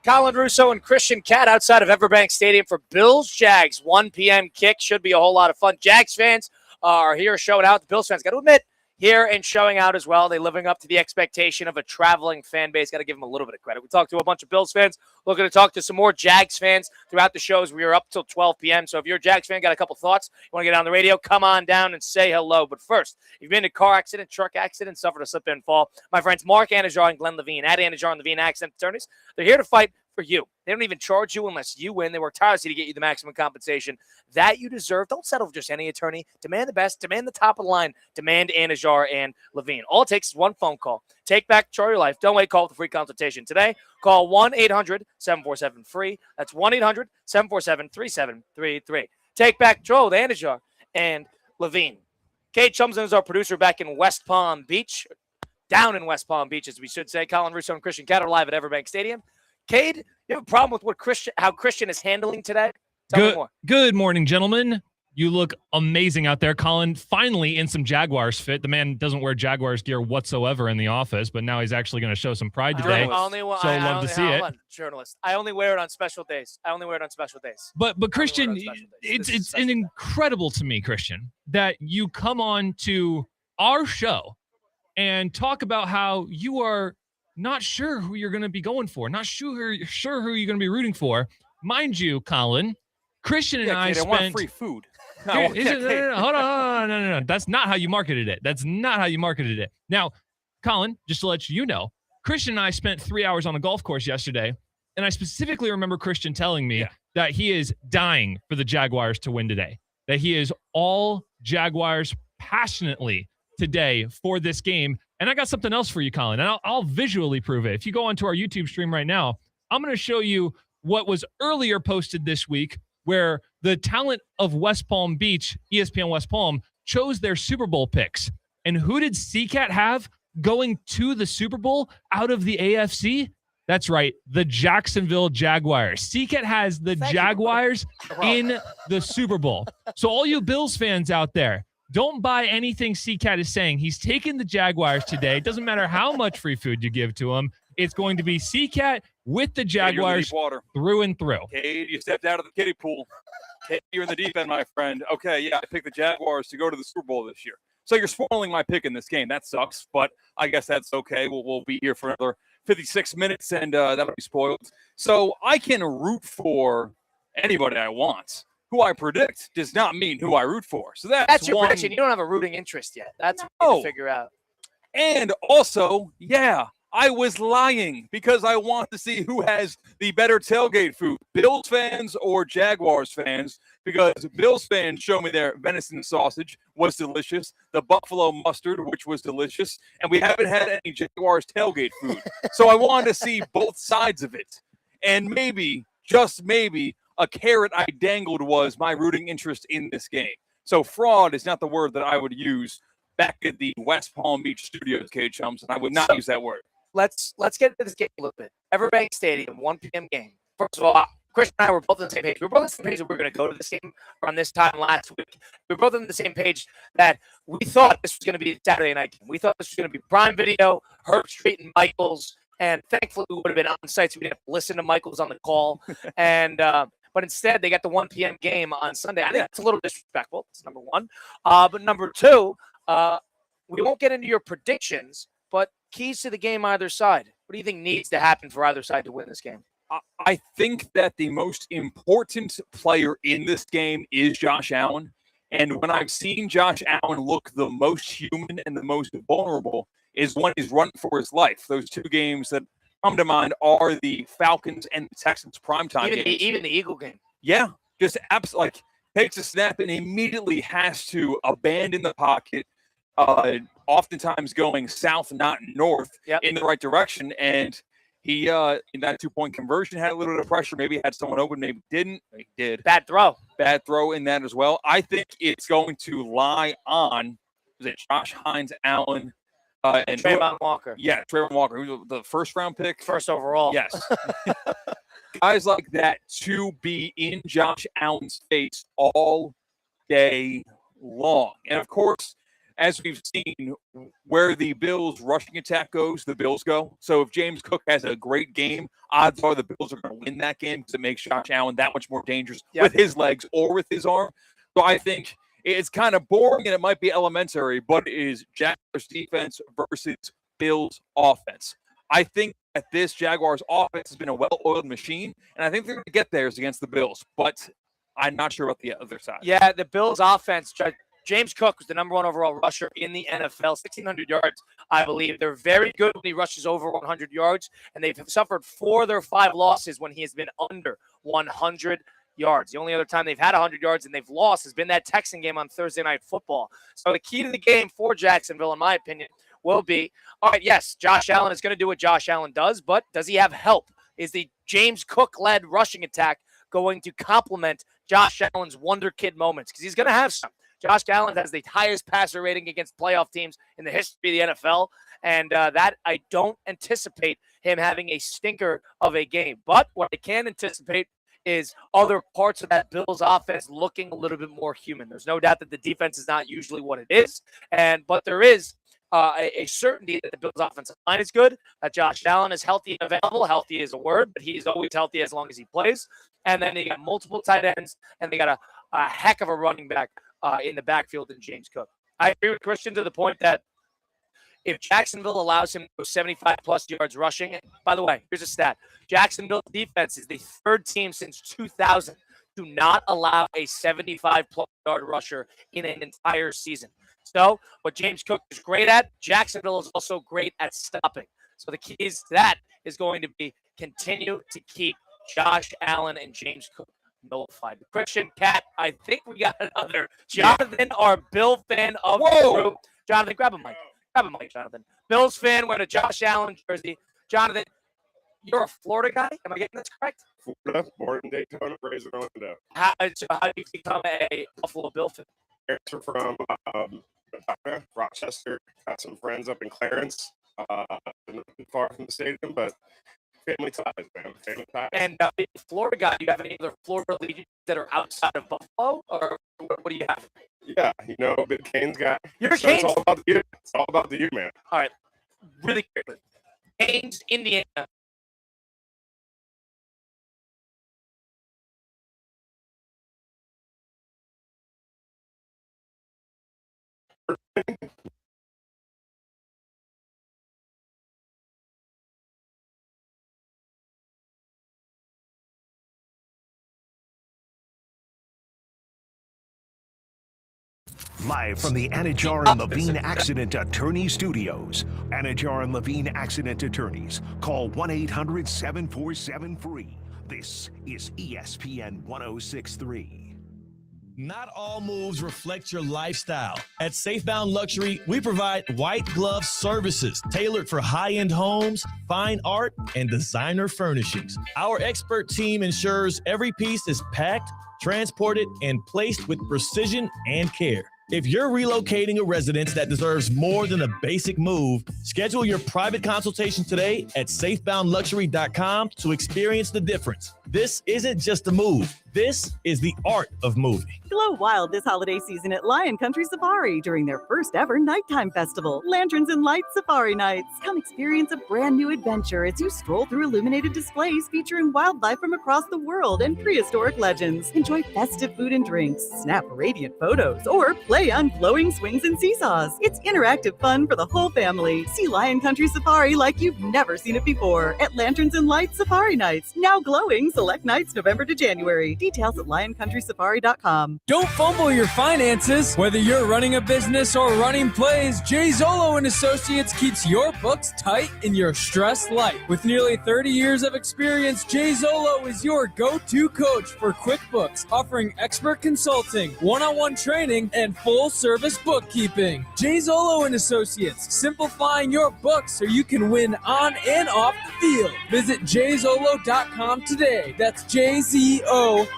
Colin Russo and Christian Cat outside of Everbank Stadium for Bills-Jags. 1 p.m. kick. Should be a whole lot of fun. Jags fans are here showing out. The Bills fans, got to admit, here and showing out as well. They're living up to the expectation of a traveling fan base. Got to give them a little bit of credit. We talked to a bunch of Bills fans. Looking to talk to some more Jags fans throughout the shows. We are up till 12 p.m. So if you're a Jags fan, got a couple thoughts, you want to get on the radio, come on down and say hello. But first, if you've been in a car accident, truck accident, suffered a slip and fall, my friends Mark Anajar and Glenn Levine at Anajar and Levine Accident Attorneys, they're here to fight for you. They don't even charge you unless you win. They work tirelessly to get you the maximum compensation that you deserve. Don't settle for just any attorney. Demand the best. Demand the top of the line. Demand Anajar and Levine. All it takes is one phone call. Take back control of your life. Don't wait. Call for free consultation today. Call 1-800-747-FREE. That's 1-800-747-3733. Take back control with Anajar and Levine. Kate Chumson is our producer back in West Palm Beach. Down in West Palm Beach, as we should say. Colin Russo and Christian Cat are live at Everbank Stadium. Cade, you have a problem with how Christian is handling today? Tell me more. Good morning, gentlemen. You look amazing out there. Colin, finally in some Jaguars fit. The man doesn't wear Jaguars gear whatsoever in the office, but now he's actually going to show some pride today. Love to see it. Journalist. I only wear it on special days. But Christian, it's incredible to me, Christian, that you come on to our show and talk about how you are not sure who you're going to be going for, not sure who you're going to be rooting for. Mind you, Colin, Christian and I want free food. No, hold on. No. That's not how you marketed it. Now, Colin, just to let you know, Christian and I spent 3 hours on a golf course yesterday, and I specifically remember Christian telling me that he is dying for the Jaguars to win today, that he is all Jaguars passionately today for this game. And I got something else for you, Colin, and I'll visually prove it. If you go onto our YouTube stream right now, I'm going to show you what was earlier posted this week, where the talent of West Palm Beach, ESPN West Palm, chose their Super Bowl picks. And who did CCAT have going to the Super Bowl out of the AFC? That's right, the Jacksonville Jaguars. CCAT has the Jaguars in the Super Bowl. So all you Bills fans out there, don't buy anything CCAT is saying. He's taking the Jaguars today. It doesn't matter how much free food you give to him. It's going to be CCAT with the Jaguars through and through. Cade, you stepped out of the kiddie pool. Cade, you're in the deep end, my friend. Okay, yeah, I picked the Jaguars to go to the Super Bowl this year. So you're spoiling my pick in this game. That sucks, but I guess that's okay. We'll be here for another 56 minutes, and that'll be spoiled. So I can root for anybody I want. who I predict does not mean who I root for. So That's your one. prediction. You don't have a rooting interest yet. That's what you need to figure out. And also, yeah, I was lying because I want to see who has the better tailgate food, Bills fans or Jaguars fans, because Bills fans show me their venison sausage was delicious, the buffalo mustard, which was delicious, and we haven't had any Jaguars tailgate food. So I wanted to see both sides of it. And maybe, just maybe, a carrot I dangled was my rooting interest in this game. So fraud is not the word that I would use back at the West Palm Beach studios, K-Chums, and I would not use that word. Let's get into this game a little bit. Everbank Stadium, 1 p.m. game. First of all, Chris and I were both on the same page. We were both on the same page that we were going to go to this game around this time last week. We were both on the same page that we thought this was going to be a Saturday night game. We thought this was going to be Prime Video, Herb Street and Michaels, and thankfully we would have been on site so we didn't have to listen to Michaels on the call. But instead, they got the 1 p.m. game on Sunday. I think it's a little disrespectful. That's number one. But number two, we won't get into your predictions, but keys to the game either side. What do you think needs to happen for either side to win this game? I think that the most important player in this game is Josh Allen. And when I've seen Josh Allen look the most human and the most vulnerable is when he's running for his life. Those two games that come to mind are the Falcons and the Texans primetime games. Even the Eagle game. Yeah, just absolutely like takes a snap and immediately has to abandon the pocket, oftentimes going south, not north, in the right direction. And he, in that 2-point conversion, had a little bit of pressure. Maybe had someone open, maybe didn't. He did. Bad throw. Bad throw in that as well. I think it's going to lie on, is it Josh Hines, Allen, and Trayvon Walker. Yeah, Trayvon Walker, who's the first-round pick. First overall. Yes. Guys like that to be in Josh Allen's face all day long. And, of course, as we've seen, where the Bills' rushing attack goes, the Bills go. So if James Cook has a great game, odds are the Bills are going to win that game because it makes Josh Allen that much more dangerous with his legs or with his arm. So I think it's kind of boring and it might be elementary, but it is Jaguars defense versus Bills offense. I think that this Jaguars offense has been a well-oiled machine, and I think they're going to get theirs against the Bills, but I'm not sure about the other side. Yeah, the Bills offense, James Cook was the number 1 overall rusher in the NFL, 1,600 yards, I believe. They're very good when he rushes over 100 yards, and they've suffered 4 of their 5 losses when he has been under 100 yards. The only other time they've had 100 yards and they've lost has been that Texan game on Thursday Night Football. So the key to the game for Jacksonville, in my opinion, will be, all right, yes, Josh Allen is going to do what Josh Allen does, but does he have help? Is the James Cook-led rushing attack going to complement Josh Allen's wonder kid moments? Because he's going to have some. Josh Allen has the highest passer rating against playoff teams in the history of the NFL, and that I don't anticipate him having a stinker of a game. But what I can anticipate is other parts of that Bills offense looking a little bit more human. There's no doubt that the defense is not usually what it is, but there is a certainty that the Bills offensive line is good, that Josh Allen is healthy and available. Healthy is a word, but he's always healthy as long as he plays. And then they got multiple tight ends, and they got a heck of a running back in the backfield in James Cook. I agree with Christian to the point that if Jacksonville allows him to go 75-plus yards rushing, and by the way, here's a stat. Jacksonville's defense is the 3rd team since 2000 to not allow a 75-plus yard rusher in an entire season. So what James Cook is great at, Jacksonville is also great at stopping. So the keys to that is going to be continue to keep Josh Allen and James Cook nullified. Christian, Cat, I think we got another. Jonathan, our Bill fan of the group. Jonathan, grab a mic. Grab a mic, Jonathan. Bills fan wearing a Josh Allen jersey. Jonathan, you're a Florida guy? Am I getting this correct? Florida, born in Daytona, raised in Orlando. How did you become a Buffalo Bill fan? Parents are from Medina, Rochester. Got some friends up in Clarence. Not too far from the stadium, but family ties, man. Family ties. And Florida guy, do you have any other Florida legions that are outside of Buffalo, or what do you have? Yeah, big Canes guy. You're a so Canes. It's all about the U. It's all about the U, man. All right, really quickly. Canes, Indiana. Live from the Anajar and Levine Accident Attorney Studios. Anajar and Levine Accident Attorneys. Call 1-800-747-FREE. This is ESPN 1063. Not all moves reflect your lifestyle. At Safebound Luxury, we provide white glove services tailored for high-end homes, fine art, and designer furnishings. Our expert team ensures every piece is packed, transported, and placed with precision and care. If you're relocating a residence that deserves more than a basic move, schedule your private consultation today at safeboundluxury.com to experience the difference. This isn't just a move. This is the art of moving. Glow wild this holiday season at Lion Country Safari during their first ever nighttime festival, Lanterns and Lights Safari Nights. Come experience a brand new adventure as you stroll through illuminated displays featuring wildlife from across the world and prehistoric legends. Enjoy festive food and drinks, snap radiant photos, or play on flowing swings and seesaws. It's interactive fun for the whole family. See Lion Country Safari like you've never seen it before at Lanterns and Lights Safari Nights, now glowing select nights November to January. Details at lioncountrysafari.com. Don't fumble your finances. Whether you're running a business or running plays, Jay Zolo and Associates keeps your books tight in your stressed life. With nearly 30 years of experience, Jay Zolo is your go-to coach for QuickBooks, offering expert consulting, one-on-one training, and full-service bookkeeping. Jay Zolo and Associates, simplifying your books so you can win on and off the field. Visit jzolo.com today. That's JZOLLO.com.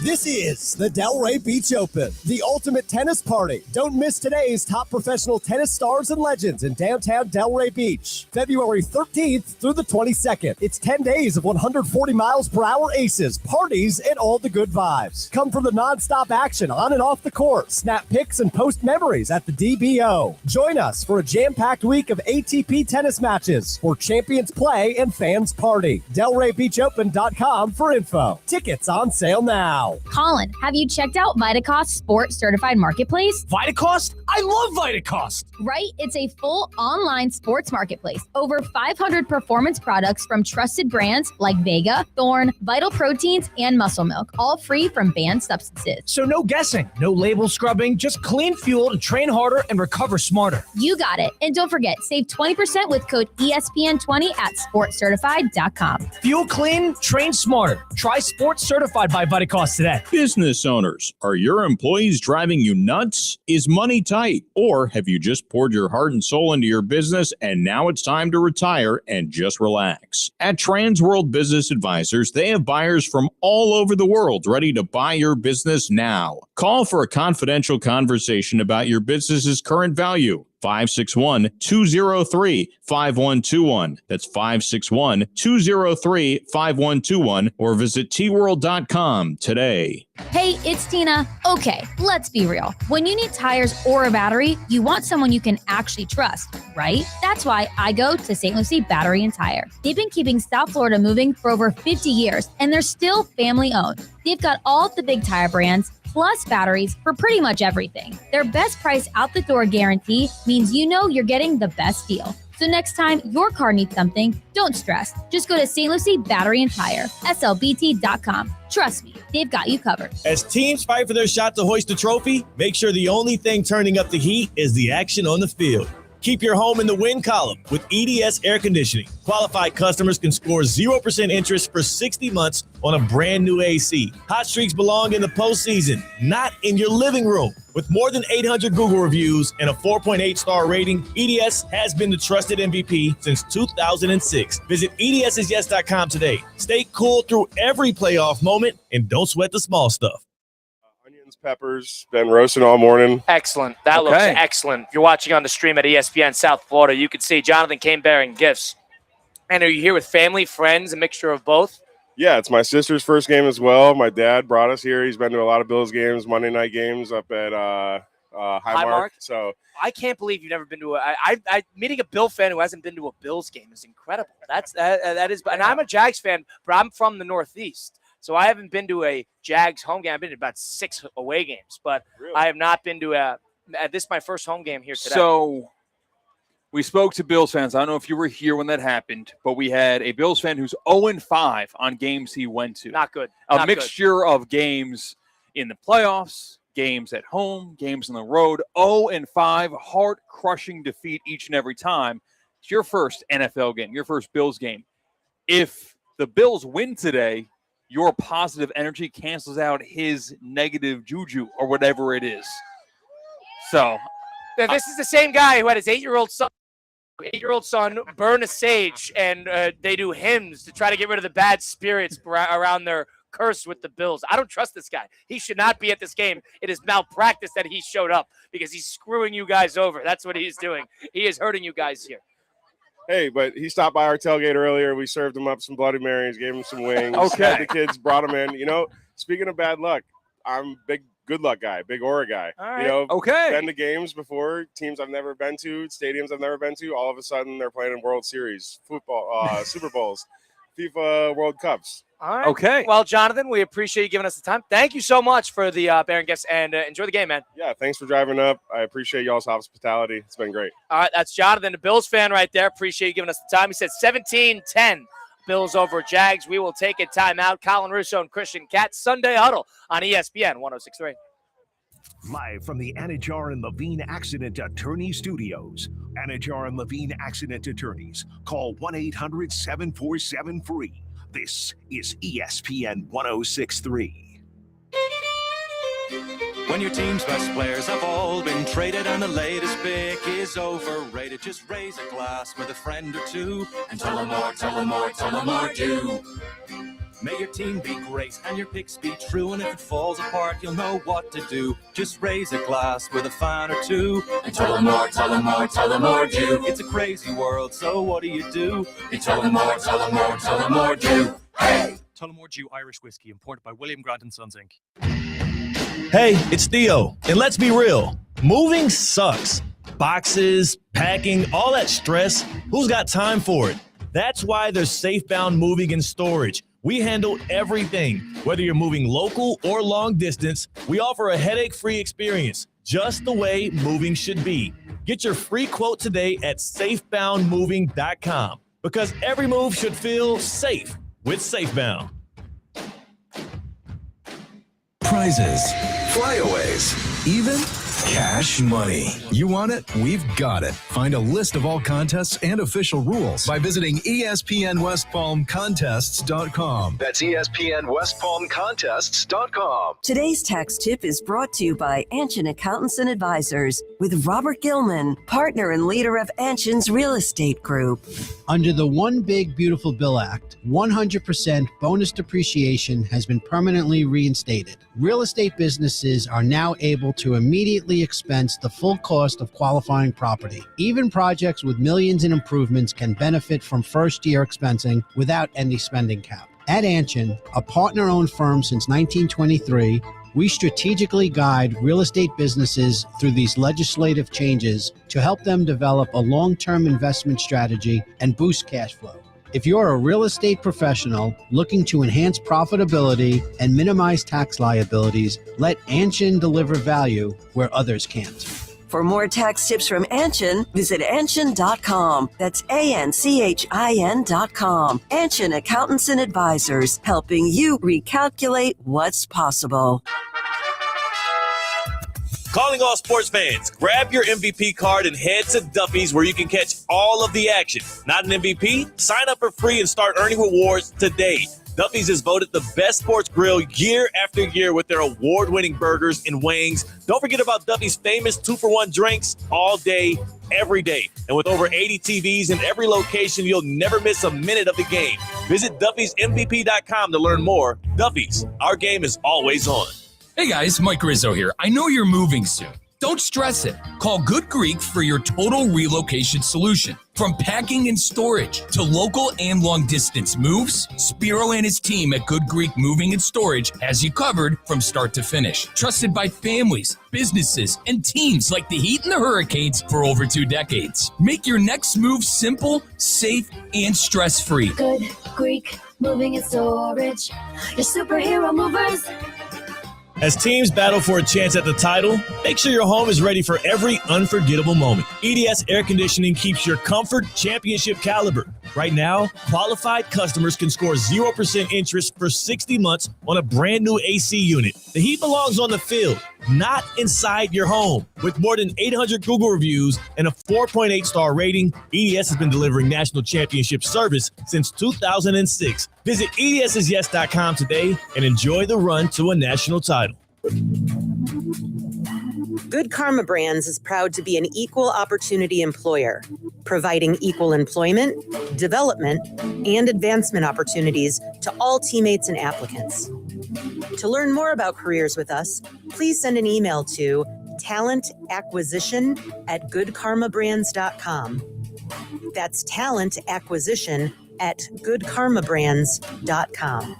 This is the Delray Beach Open, the ultimate tennis party. Don't miss today's top professional tennis stars and legends in downtown Delray Beach, February 13th through the 22nd. It's 10 days of 140 miles per hour aces, parties, and all the good vibes. Come for the nonstop action on and off the court. Snap pics and post memories at the DBO. Join us for a jam-packed week of ATP tennis matches where champions play and fans party. DelrayBeachOpen.com for info. Tickets on sale now. Colin, have you checked out Vitacost Sports Certified Marketplace? Vitacost? I love Vitacost. Right? It's a full online sports marketplace. Over 500 performance products from trusted brands like Vega, Thorne, Vital Proteins, and Muscle Milk, all free from banned substances. So no guessing, no label scrubbing, just clean fuel to train harder and recover smarter. You got it. And don't forget, save 20% with code ESPN20 at sportcertified.com. Fuel clean, train smarter. Try Sports Certified by Vitacost today. Business owners, are your employees driving you nuts? Is money tight? Or have you just poured your heart and soul into your business and now it's time to retire and just relax? At Transworld Business Advisors, they have buyers from all over the world ready to buy your business now. Call for a confidential conversation about your business's current value. 561-203-5121. That's 561-203-5121 or visit tworld.com today. Hey, it's Tina. Okay, let's be real. When you need tires or a battery, you want someone you can actually trust, right? That's why I go to St. Lucie Battery and Tire. They've been keeping South Florida moving for over 50 years, and they're still family owned. They've got all the big tire brands, plus batteries for pretty much everything. Their best price out the door guarantee means you know you're getting the best deal. So next time your car needs something, don't stress. Just go to St. Lucie Battery and Tire, slbt.com. Trust me, they've got you covered. As teams fight for their shot to hoist a trophy, make sure the only thing turning up the heat is the action on the field. Keep your home in the win column with EDS Air Conditioning. Qualified customers can score 0% interest for 60 months on a brand new AC. Hot streaks belong in the postseason, not in your living room. With more than 800 Google reviews and a 4.8-star rating, EDS has been the trusted MVP since 2006. Visit EDSIsYes.com today. Stay cool through every playoff moment and don't sweat the small stuff. Peppers, been roasting all morning. Excellent. That looks excellent. If you're watching on the stream at ESPN South Florida, you can see Jonathan came bearing gifts. And are you here with family, friends, a mixture of both? Yeah, it's my sister's first game as well. My dad brought us here. He's been to a lot of Bills games, Monday night games up at Highmark. So I can't believe you've never been to meeting a Bill fan who hasn't been to a Bills game is incredible. That is, and I'm a Jags fan, but I'm from the Northeast. So I haven't been to a Jags home game. I've been to about 6 away games, but I have not been to this is my first home game here today. So we spoke to Bills fans. I don't know if you were here when that happened, but we had a Bills fan who's 0-5 on games he went to. Not good. A mixture of games in the playoffs, games at home, games on the road. 0-5, heart-crushing defeat each and every time. It's your first NFL game, your first Bills game. If the Bills win today, your positive energy cancels out his negative juju or whatever it is. So this is the same guy who had his 8-year-old son burn a sage, and they do hymns to try to get rid of the bad spirits around their curse with the Bills. I don't trust this guy. He should not be at this game. It is malpractice that he showed up because he's screwing you guys over. That's what he's doing. He is hurting you guys here. Hey, but he stopped by our tailgate earlier. We served him up some Bloody Marys, gave him some wings. Okay. Had the kids, brought him in. You know, speaking of bad luck, I'm big good luck guy, big aura guy. All right. You know, okay. Been to games before, teams I've never been to, stadiums I've never been to. All of a sudden, they're playing in World Series, football, Super Bowls, FIFA World Cups. All right. Okay. Well, Jonathan, we appreciate you giving us the time. Thank you so much for the Baron gifts, and enjoy the game, man. Yeah, thanks for driving up. I appreciate y'all's hospitality. It's been great. All right, that's Jonathan, the Bills fan right there. Appreciate you giving us the time. He said 17-10, Bills over Jags. We will take a timeout. Colin Russo and Christian Katz, Sunday Huddle on ESPN 106.3. Live from the Anajar and Levine Accident Attorney Studios. Anajar and Levine Accident Attorneys. Call 1-800-747-FREE. This is ESPN 106.3. When your team's best players have all been traded and the latest pick is overrated, just raise a glass with a friend or two and tell them more, tell them more, tell them more do. May your team be great and your picks be true, and if it falls apart, you'll know what to do. Just raise a glass with a fan or two and tell them more, tell them more, tell them more do. It's a crazy world, so what do? You tell them more, tell them more, tell them more do. Hey! Tullamore Dew Irish Whiskey, imported by William Grant & Sons, Inc. Hey, it's Theo, and let's be real. Moving sucks. Boxes, packing, all that stress. Who's got time for it? That's why there's Safebound Moving and Storage. We handle everything. Whether you're moving local or long distance, we offer a headache-free experience, just the way moving should be. Get your free quote today at safeboundmoving.com, because every move should feel safe with Safebound. Prizes, flyaways, even cash money. You want it? We've got it. Find a list of all contests and official rules by visiting ESPNWestPalmContests.com. That's ESPNWestPalmContests.com. Today's tax tip is brought to you by Anshin Accountants and Advisors with Robert Gilman, partner and leader of Anshin's Real Estate Group. Under the One Big Beautiful Bill Act, 100% bonus depreciation has been permanently reinstated. Real estate businesses are now able to immediately expense the full cost of qualifying property. Even projects with millions in improvements can benefit from first-year expensing without any spending cap. At Anshin, a partner-owned firm since 1923, we strategically guide real estate businesses through these legislative changes to help them develop a long-term investment strategy and boost cash flow. If you're a real estate professional looking to enhance profitability and minimize tax liabilities, let Anshin deliver value where others can't. For more tax tips from Anshin, visit Anshin.com. That's ANCHIN.com. Anshin Accountants and Advisors, helping you recalculate what's possible. Calling all sports fans, grab your MVP card and head to Duffy's where you can catch all of the action. Not an MVP? Sign up for free and start earning rewards today. Duffy's is voted the best sports grill year after year with their award-winning burgers and wings. Don't forget about Duffy's famous 2-for-1 drinks all day, every day. And with over 80 TVs in every location, you'll never miss a minute of the game. Visit Duffy'sMVP.com to learn more. Duffy's, our game is always on. Hey guys, Mike Rizzo here. I know you're moving soon. Don't stress it. Call Good Greek for your total relocation solution. From packing and storage to local and long distance moves, Spiro and his team at Good Greek Moving and Storage has you covered from start to finish. Trusted by families, businesses, and teams like the Heat and the Hurricanes for over 2 decades. Make your next move simple, safe, and stress-free. Good Greek Moving and Storage. Your superhero movers. As teams battle for a chance at the title, make sure your home is ready for every unforgettable moment. EDS Air Conditioning keeps your comfort championship caliber. Right now, qualified customers can score 0% interest for 60 months on a brand new AC unit. The heat belongs on the field, not inside your home. With more than 800 Google reviews and a 4.8 star rating, EDS has been delivering national championship service since 2006. Visit EDSisyes.com today and enjoy the run to a national title. Good Karma Brands is proud to be an equal opportunity employer, providing equal employment, development, and advancement opportunities to all teammates and applicants. To learn more about careers with us, please send an email to talentacquisition@goodkarmabrands.com. That's talentacquisition@goodkarmabrands.com.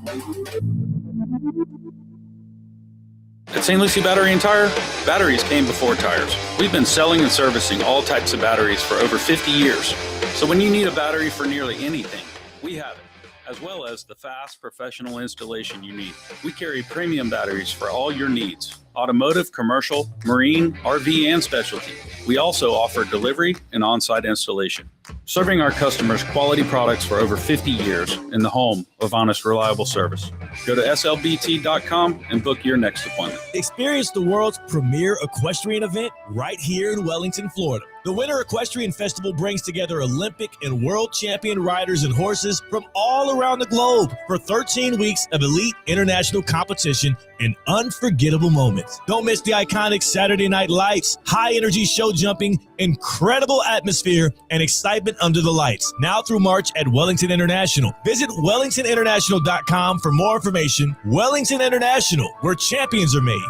At St. Lucie Battery and Tire, batteries came before tires. We've been selling and servicing all types of batteries for over 50 years. So when you need a battery for nearly anything, we have it, as well as the fast professional installation you need. We carry premium batteries for all your needs: automotive, commercial, marine, RV, and specialty. We also offer delivery and on-site installation, serving our customers quality products for over 50 years in the home of honest, reliable service. Go to slbt.com and book your next appointment. Experience the world's premier equestrian event right here in Wellington, Florida. The Winter Equestrian Festival brings together Olympic and world champion riders and horses from all around the globe for 13 weeks of elite international competition and unforgettable moments. Don't miss the iconic Saturday Night Lights, high-energy show jumping, incredible atmosphere, and excitement under the lights. Now through March at Wellington International. Visit wellingtoninternational.com for more information. Wellington International, where champions are made.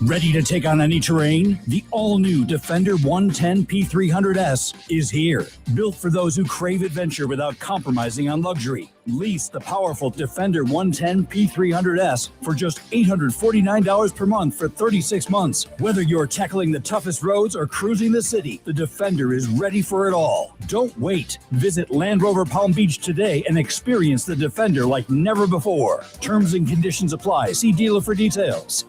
Ready to take on any terrain? The all-new Defender 110 P300S is here. Built for those who crave adventure without compromising on luxury. Lease the powerful Defender 110 P300S for just $849 per month for 36 months. Whether you're tackling the toughest roads or cruising the city, the Defender is ready for it all. Don't wait. Visit Land Rover Palm Beach today and experience the Defender like never before. Terms and conditions apply. See dealer for details.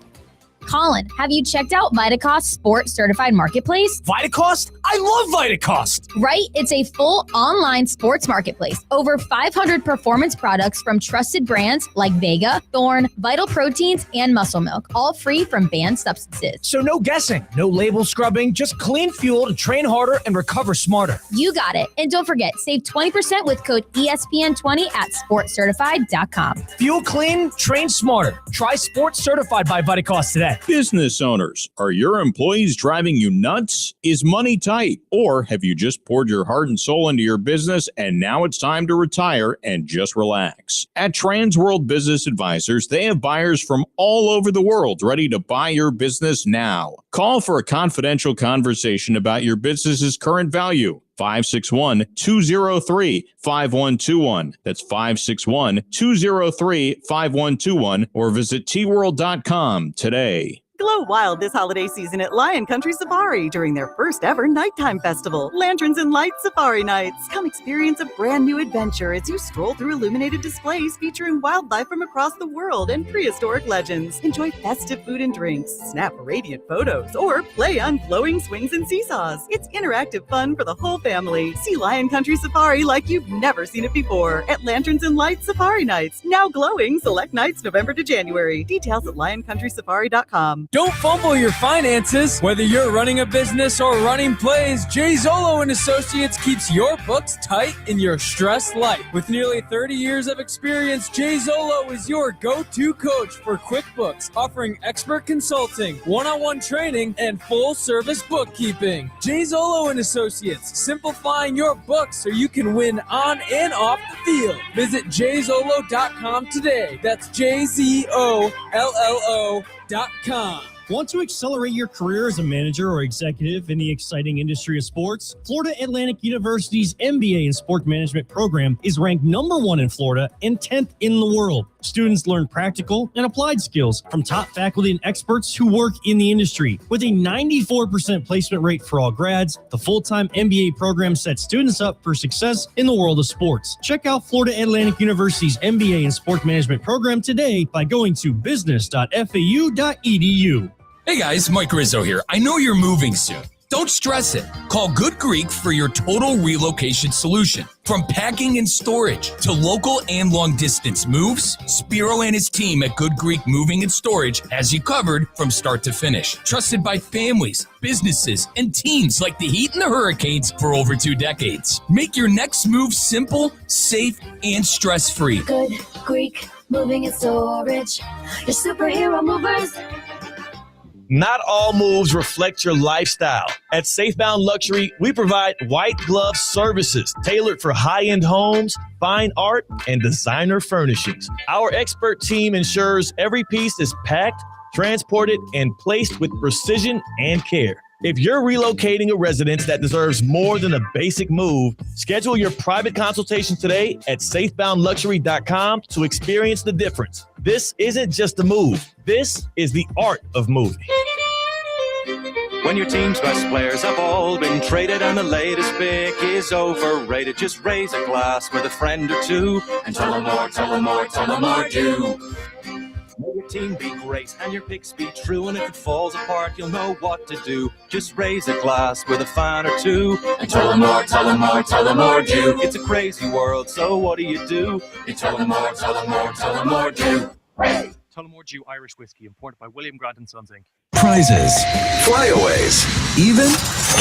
Colin, have you checked out Vitacost Sports Certified Marketplace? Vitacost? I love Vitacost! Right? It's a full online sports marketplace. Over 500 performance products from trusted brands like Vega, Thorne, Vital Proteins, and Muscle Milk, all free from banned substances. So no guessing, no label scrubbing, just clean fuel to train harder and recover smarter. You got it. And don't forget, save 20% with code ESPN20 at sportcertified.com. Fuel clean, train smarter. Try Sports Certified by Vitacost today. Business owners, are your employees driving you nuts? Is money tight? Or have you just poured your heart and soul into your business and now it's time to retire and just relax? At Trans World Business Advisors, they have buyers from all over the world ready to buy your business now. Call for a confidential conversation about your business's current value. 561-203-5121. That's 561-203-5121 or visit tworld.com today. Glow wild this holiday season at Lion Country Safari during their first ever nighttime festival, Lanterns and Lights Safari Nights. Come experience a brand new adventure as you stroll through illuminated displays featuring wildlife from across the world and prehistoric legends. Enjoy festive food and drinks, snap radiant photos, or play on glowing swings and seesaws. It's interactive fun for the whole family. See Lion Country Safari like you've never seen it before at Lanterns and Lights Safari Nights. Now glowing select nights November to January. Details at lioncountrysafari.com. Don't fumble your finances. Whether you're running a business or running plays, Jay Zolo and Associates keeps your books tight in your stressed life. With nearly 30 years of experience, Jay Zolo is your go-to coach for QuickBooks, offering expert consulting, one-on-one training, and full-service bookkeeping. Jay Zolo and Associates, simplifying your books so you can win on and off the field. Visit jzolo.com today. That's JZOLLO.com. Want to accelerate your career as a manager or executive in the exciting industry of sports? Florida Atlantic University's MBA in Sport Management program is ranked #1 in Florida and 10th in the world. Students learn practical and applied skills from top faculty and experts who work in the industry. With a 94% placement rate for all grads, the full-time MBA program sets students up for success in the world of sports. Check out Florida Atlantic University's MBA in Sport Management program today by going to business.fau.edu. Hey guys, Mike Rizzo here. I know you're moving soon. Don't stress it. Call Good Greek for your total relocation solution. From packing and storage to local and long distance moves, Spiro and his team at Good Greek Moving and Storage has you covered from start to finish. Trusted by families, businesses, and teams like the Heat and the Hurricanes for over 2 decades. Make your next move simple, safe, and stress-free. Good Greek Moving and Storage. Your superhero movers. Not all moves reflect your lifestyle. At Safebound Luxury, we provide white glove services tailored for high-end homes, fine art, and designer furnishings. Our expert team ensures every piece is packed, transported, and placed with precision and care. If you're relocating a residence that deserves more than a basic move, schedule your private consultation today at safeboundluxury.com to experience the difference. This isn't just a move. This is the art of moving. When your team's best players have all been traded and the latest pick is overrated, just raise a glass with a friend or two and tell them more, tell them more, tell them more do. May your team be great and your picks be true, and if it falls apart, you'll know what to do. Just raise a glass with a fan or two and tell them more, tell them more, tell them more do. It's a crazy world, so what do? You tell them more, tell them more, tell them more do. Tullamore Dew Irish Whiskey, imported by William Grant & Sons, Inc. Prizes, flyaways, even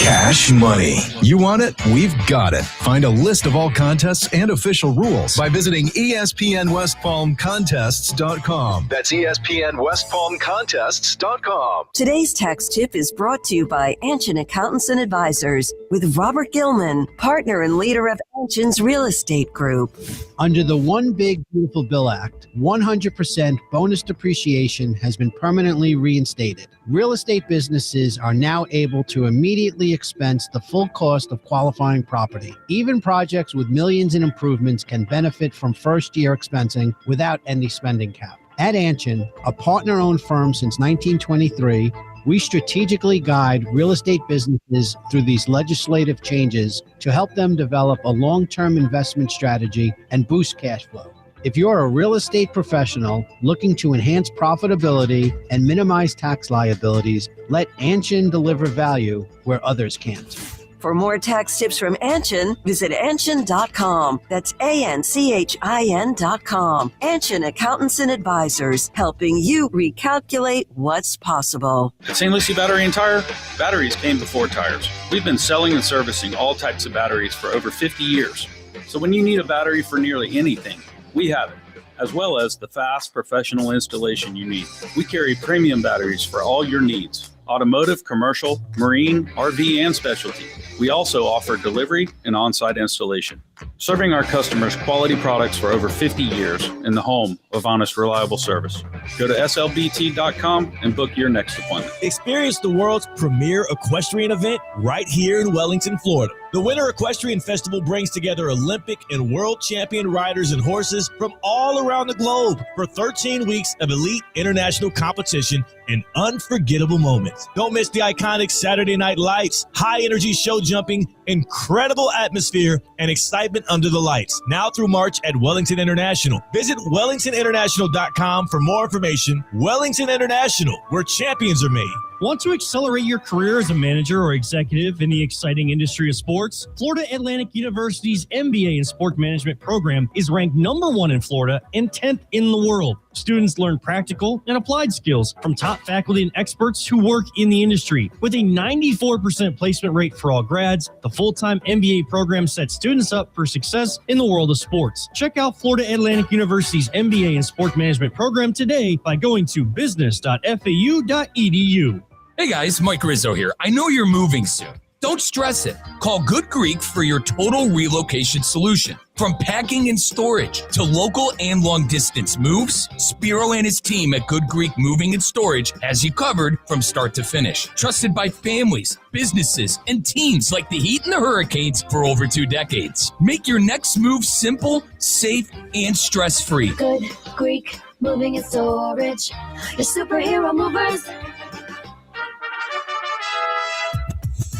cash money. You want it? We've got it. Find a list of all contests and official rules by visiting ESPNWestPalmContests.com. That's ESPNWestPalmContests.com. Today's tax tip is brought to you by Anshin Accountants and Advisors with Robert Gilman, partner and leader of Anshin's Real Estate Group. Under the One Big Beautiful Bill Act, 100% bonus depreciation has been permanently reinstated. Real estate businesses are now able to immediately expense the full cost of qualifying property. Even projects with millions in improvements can benefit from first-year expensing without any spending cap. At Anshin, a partner-owned firm since 1923, we strategically guide real estate businesses through these legislative changes to help them develop a long-term investment strategy and boost cash flow. If you're a real estate professional looking to enhance profitability and minimize tax liabilities, let Anshin deliver value where others can't. For more tax tips from Anshin, visit Anshin.com. That's ANCHIN.com. Anshin Accountants and Advisors, helping you recalculate what's possible. At St. Lucie Battery and Tire, batteries came before tires. We've been selling and servicing all types of batteries for over 50 years. So when you need a battery for nearly anything, we have it, as well as the fast professional installation you need. We carry premium batteries for all your needs: automotive, commercial, marine, RV, and specialty. We also offer delivery and on-site installation, serving our customers quality products for over 50 years in the home of honest, reliable service. Go to slbt.com and book your next appointment. Experience the world's premier equestrian event right here in Wellington, Florida. The Winter Equestrian Festival brings together Olympic and world champion riders and horses from all around the globe for 13 weeks of elite international competition and unforgettable moments. Don't miss the iconic Saturday Night Lights, high-energy show jumping, incredible atmosphere, and excitement under the lights. Now through March at Wellington International. Visit WellingtonInternational.com for more information. Wellington International, where champions are made. Want to accelerate your career as a manager or executive in the exciting industry of sports? Florida Atlantic University's MBA in Sport Management program is ranked #1 in Florida and 10th in the world. Students learn practical and applied skills from top faculty and experts who work in the industry. With a 94% placement rate for all grads, the full-time MBA program sets students up for success in the world of sports. Check out Florida Atlantic University's MBA in Sport Management program today by going to business.fau.edu. Hey guys, Mike Rizzo here. I know you're moving soon. Don't stress it. Call Good Greek for your total relocation solution. From packing and storage to local and long distance moves, Spiro and his team at Good Greek Moving and Storage has you covered from start to finish. Trusted by families, businesses, and teams like the Heat and the Hurricanes for over 2 decades. Make your next move simple, safe, and stress-free. Good Greek Moving and Storage. Your superhero movers.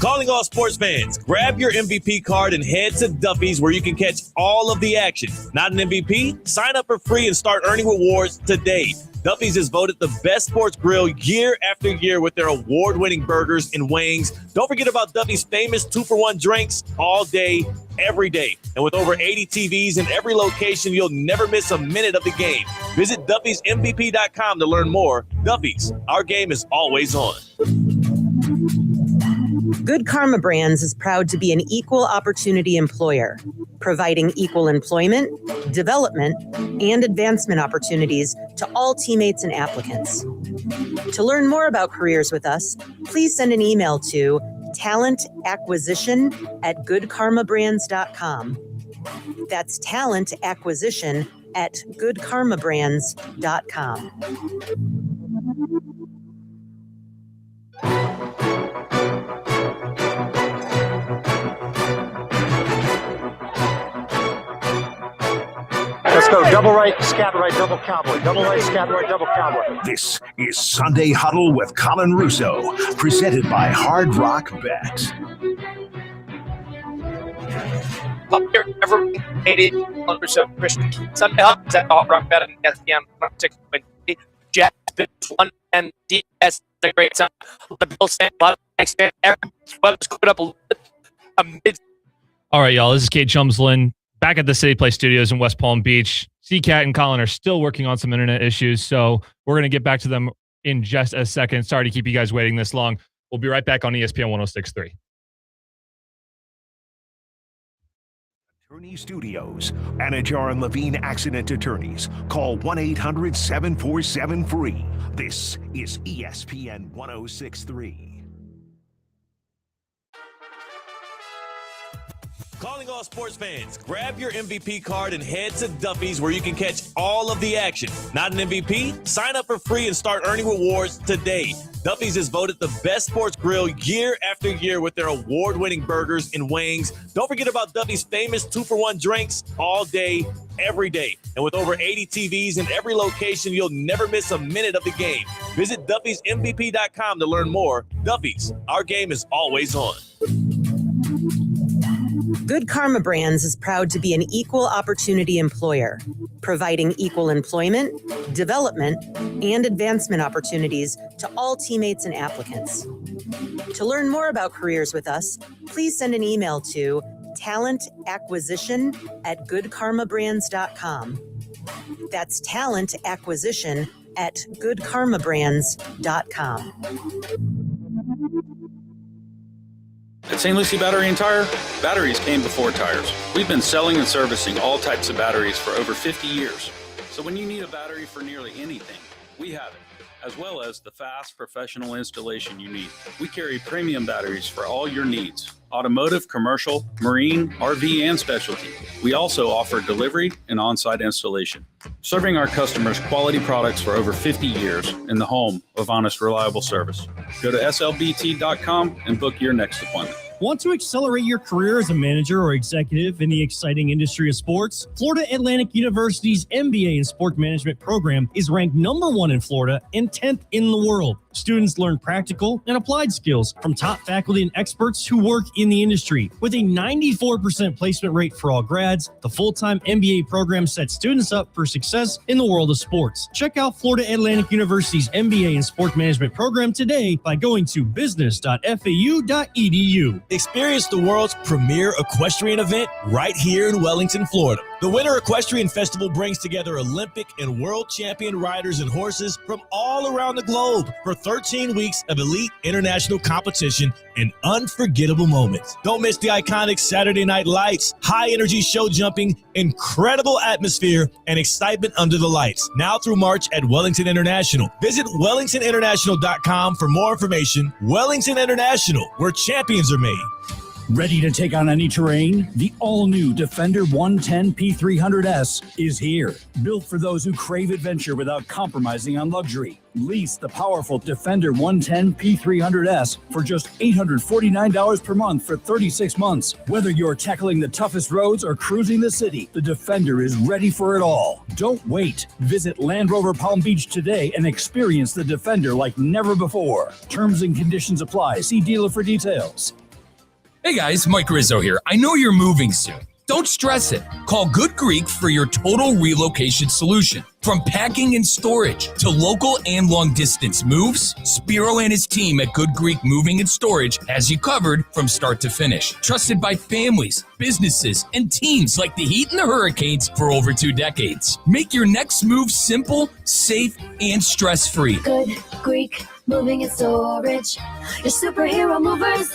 Calling all sports fans, grab your MVP card and head to Duffy's where you can catch all of the action. Not an MVP? Sign up for free and start earning rewards today. Duffy's is voted the best sports grill year after year with their award-winning burgers and wings. Don't forget about Duffy's famous 2-for-1 drinks all day, every day. And with over 80 TVs in every location, you'll never miss a minute of the game. Visit Duffy'sMVP.com to learn more. Duffy's, our game is always on. Good Karma Brands is proud to be an equal opportunity employer, providing equal employment, development, and advancement opportunities to all teammates and applicants. To learn more about careers with us, please send an email to talentacquisition@goodkarmabrands.com. That's talentacquisition@goodkarmabrands.com. Let's go. Double right, scatter right, double cowboy. Double right, scatter right, double cowboy. This is Sunday Huddle with Colin Russo, presented by Hard Rock Bet. Up here, every 80, Russo, Christian. Sunday Huddle is at Hard Rock Bet and ESPN 6.20. Jacksonville 1 and DS. A great time. The Bills stand up. Expand everyone's put up a little bit. All right, y'all. This is Kate Chumslin back at the City Play Studios in West Palm Beach. C-Cat and Colin are still working on some internet issues, so we're going to get back to them in just a second. Sorry to keep you guys waiting this long. We'll be right back on ESPN 106.3. Attorney Studios, Anajar and Levine Accident Attorneys. Call 1-800-747-FREE. This is ESPN 106.3. Calling all sports fans, grab your MVP card and head to Duffy's where you can catch all of the action. Not an MVP? Sign up for free and start earning rewards today. Duffy's is voted the best sports grill year after year with their award-winning burgers and wings. Don't forget about Duffy's famous 2-for-1 drinks all day, every day. And with over 80 TVs in every location, you'll never miss a minute of the game. Visit Duffy'sMVP.com to learn more. Duffy's, our game is always on. Good Karma Brands is proud to be an equal opportunity employer, providing equal employment, development, and advancement opportunities to all teammates and applicants. To learn more about careers with us, please send an email to talentacquisition@goodkarmabrands.com. That's talentacquisition@goodkarmabrands.com. At St. Lucie Battery and Tire, batteries came before tires. We've been selling and servicing all types of batteries for over 50 years. So when you need a battery for nearly anything, we have it, as well as the fast professional installation you need. We carry premium batteries for all your needs: automotive, commercial, marine, RV, and specialty. We also offer delivery and on-site installation, serving our customers quality products for over 50 years in the home of honest, reliable service. Go to slbt.com and book your next appointment. Want to accelerate your career as a manager or executive in the exciting industry of sports? Florida Atlantic University's MBA in Sport Management program is ranked #1 in Florida and 10th in the world. Students learn practical and applied skills from top faculty and experts who work in the industry. With a 94% placement rate for all grads, the full-time MBA program sets students up for success in the world of sports. Check out Florida Atlantic University's MBA in Sport Management program today by going to business.fau.edu. Experience the world's premier equestrian event right here in Wellington, Florida. The Winter Equestrian Festival brings together Olympic and world champion riders and horses from all around the globe for 13 weeks of elite international competition and unforgettable moments. Don't miss the iconic Saturday Night Lights, high-energy show jumping, incredible atmosphere, and excitement under the lights. Now through March at Wellington International. Visit wellingtoninternational.com for more information. Wellington International, where champions are made. Ready to take on any terrain? The all-new Defender 110 P300S is here. Built for those who crave adventure without compromising on luxury. Lease the powerful Defender 110 P300S for just $849 per month for 36 months. Whether you're tackling the toughest roads or cruising the city, the Defender is ready for it all. Don't wait. Visit Land Rover Palm Beach today and experience the Defender like never before. Terms and conditions apply. See dealer for details. Hey guys, Mike Rizzo here. I know you're moving soon. Don't stress it. Call Good Greek for your total relocation solution. From packing and storage to local and long distance moves, Spiro and his team at Good Greek Moving and Storage has you covered from start to finish. Trusted by families, businesses, and teams like the Heat and the Hurricanes for over 2 decades. Make your next move simple, safe, and stress-free. Good Greek Moving and Storage. Your superhero movers.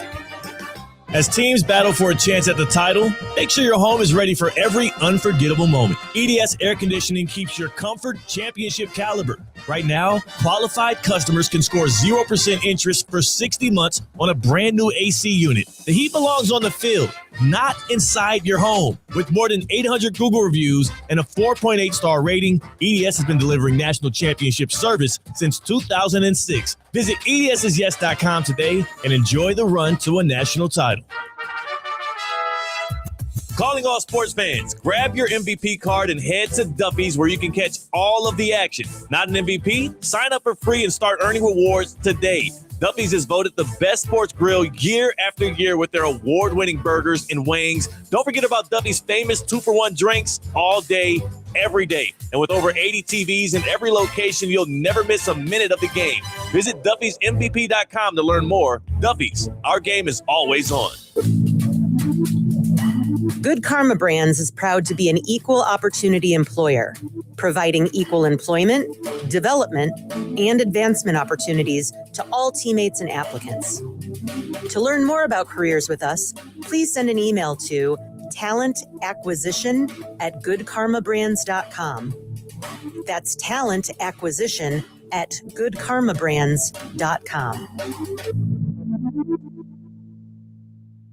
As teams battle for a chance at the title, make sure your home is ready for every unforgettable moment. EDS Air Conditioning keeps your comfort championship caliber. Right now, qualified customers can score 0% interest for 60 months on a brand new AC unit. The heat belongs on the field, not inside your home. With more than 800 Google reviews and a 4.8 star rating, EDS has been delivering national championship service since 2006. Visit EDSIsYes.com today and enjoy the run to a national title. Calling all sports fans, grab your MVP card and head to Duffy's where you can catch all of the action. Not an MVP? Sign up for free and start earning rewards today. Duffy's is voted the best sports grill year after year with their award-winning burgers and wings. Don't forget about Duffy's famous 2-for-1 drinks all day, every day. And with over 80 TVs in every location, you'll never miss a minute of the game. Visit Duffy'sMVP.com to learn more. Duffy's, our game is always on. Good Karma Brands is proud to be an equal opportunity employer, providing equal employment, development, and advancement opportunities to all teammates and applicants. To learn more about careers with us, please send an email to talentacquisition@goodkarmabrands.com. That's talentacquisition@goodkarmabrands.com.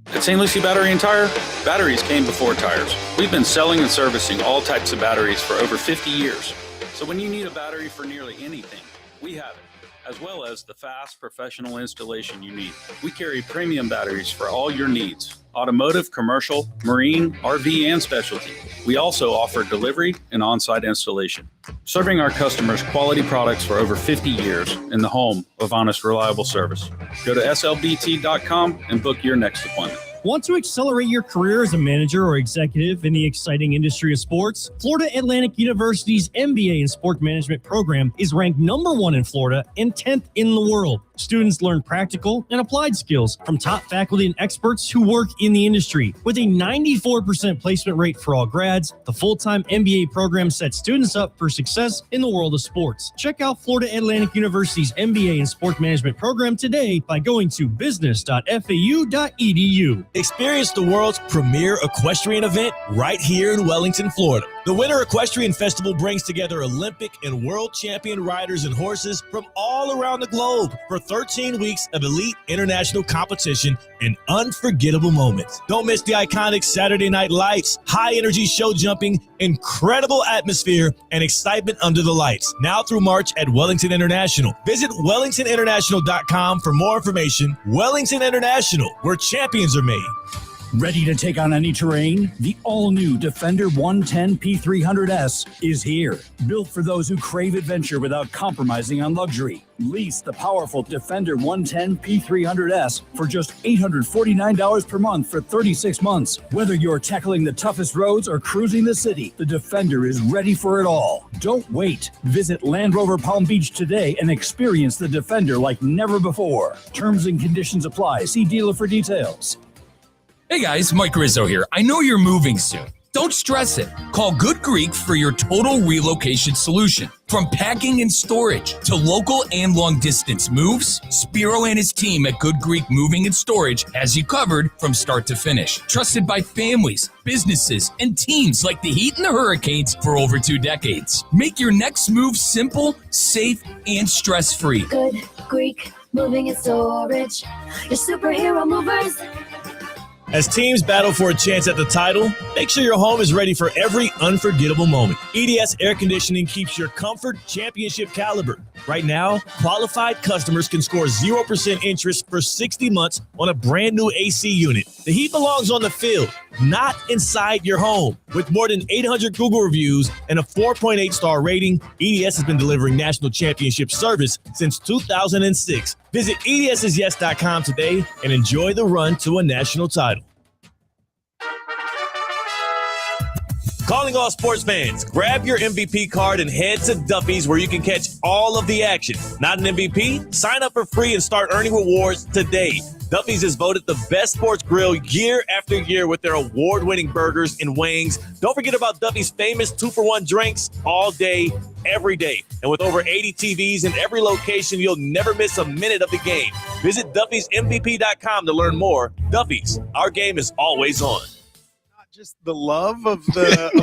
At St. Lucie Battery and Tire, batteries came before tires. We've been selling and servicing all types of batteries for over 50 years. So when you need a battery for nearly anything, we have it, as well as the fast professional installation you need. We carry premium batteries for all your needs: automotive, commercial, marine, RV, and specialty. We also offer delivery and on-site installation, serving our customers quality products for over 50 years in the home of honest, reliable service. Go to slbt.com and book your next appointment. Want to accelerate your career as a manager or executive in the exciting industry of sports? Florida Atlantic University's MBA in Sport Management program is ranked #1 in Florida and 10th in the world. Students learn practical and applied skills from top faculty and experts who work in the industry. With a 94% placement rate for all grads, the full-time MBA program sets students up for success in the world of sports. Check out Florida Atlantic University's MBA in Sport Management program today by going to business.fau.edu. Experience the world's premier equestrian event right here in Wellington, Florida. The Winter Equestrian Festival brings together Olympic and world champion riders and horses from all around the globe for 13 weeks of elite international competition and unforgettable moments. Don't miss the iconic Saturday Night Lights, high-energy show jumping, incredible atmosphere, and excitement under the lights. Now through March at Wellington International. Visit WellingtonInternational.com for more information. Wellington International, where champions are made. Ready to take on any terrain? The all-new Defender 110 P300S is here. Built for those who crave adventure without compromising on luxury. Lease the powerful Defender 110 P300S for just $849 per month for 36 months. Whether you're tackling the toughest roads or cruising the city, the Defender is ready for it all. Don't wait. Visit Land Rover Palm Beach today and experience the Defender like never before. Terms and conditions apply. See dealer for details. Hey guys, Mike Rizzo here. I know you're moving soon. Don't stress it. Call Good Greek for your total relocation solution. From packing and storage to local and long distance moves, Spiro and his team at Good Greek Moving and Storage has you covered from start to finish. Trusted by families, businesses, and teams like the Heat and the Hurricanes for over 2 decades. Make your next move simple, safe, and stress-free. Good Greek Moving and Storage. Your superhero movers. As teams battle for a chance at the title, make sure your home is ready for every unforgettable moment. EDS Air Conditioning keeps your comfort championship caliber. Right now, qualified customers can score 0% interest for 60 months on a brand new AC unit. The heat belongs on the field, not inside your home. With more than 800 Google reviews and a 4.8 star rating, EDS has been delivering national championship service since 2006. Visit EDSIsYes.com today and enjoy the run to a national title. Calling all sports fans, grab your MVP card and head to Duffy's where you can catch all of the action. Not an MVP? Sign up for free and start earning rewards today. Duffy's is voted the best sports grill year after year with their award-winning burgers and wings. Don't forget about Duffy's famous 2-for-1 drinks all day, every day. And with over 80 TVs in every location, you'll never miss a minute of the game. Visit Duffy'sMVP.com to learn more. Duffy's, our game is always on. Just the love of the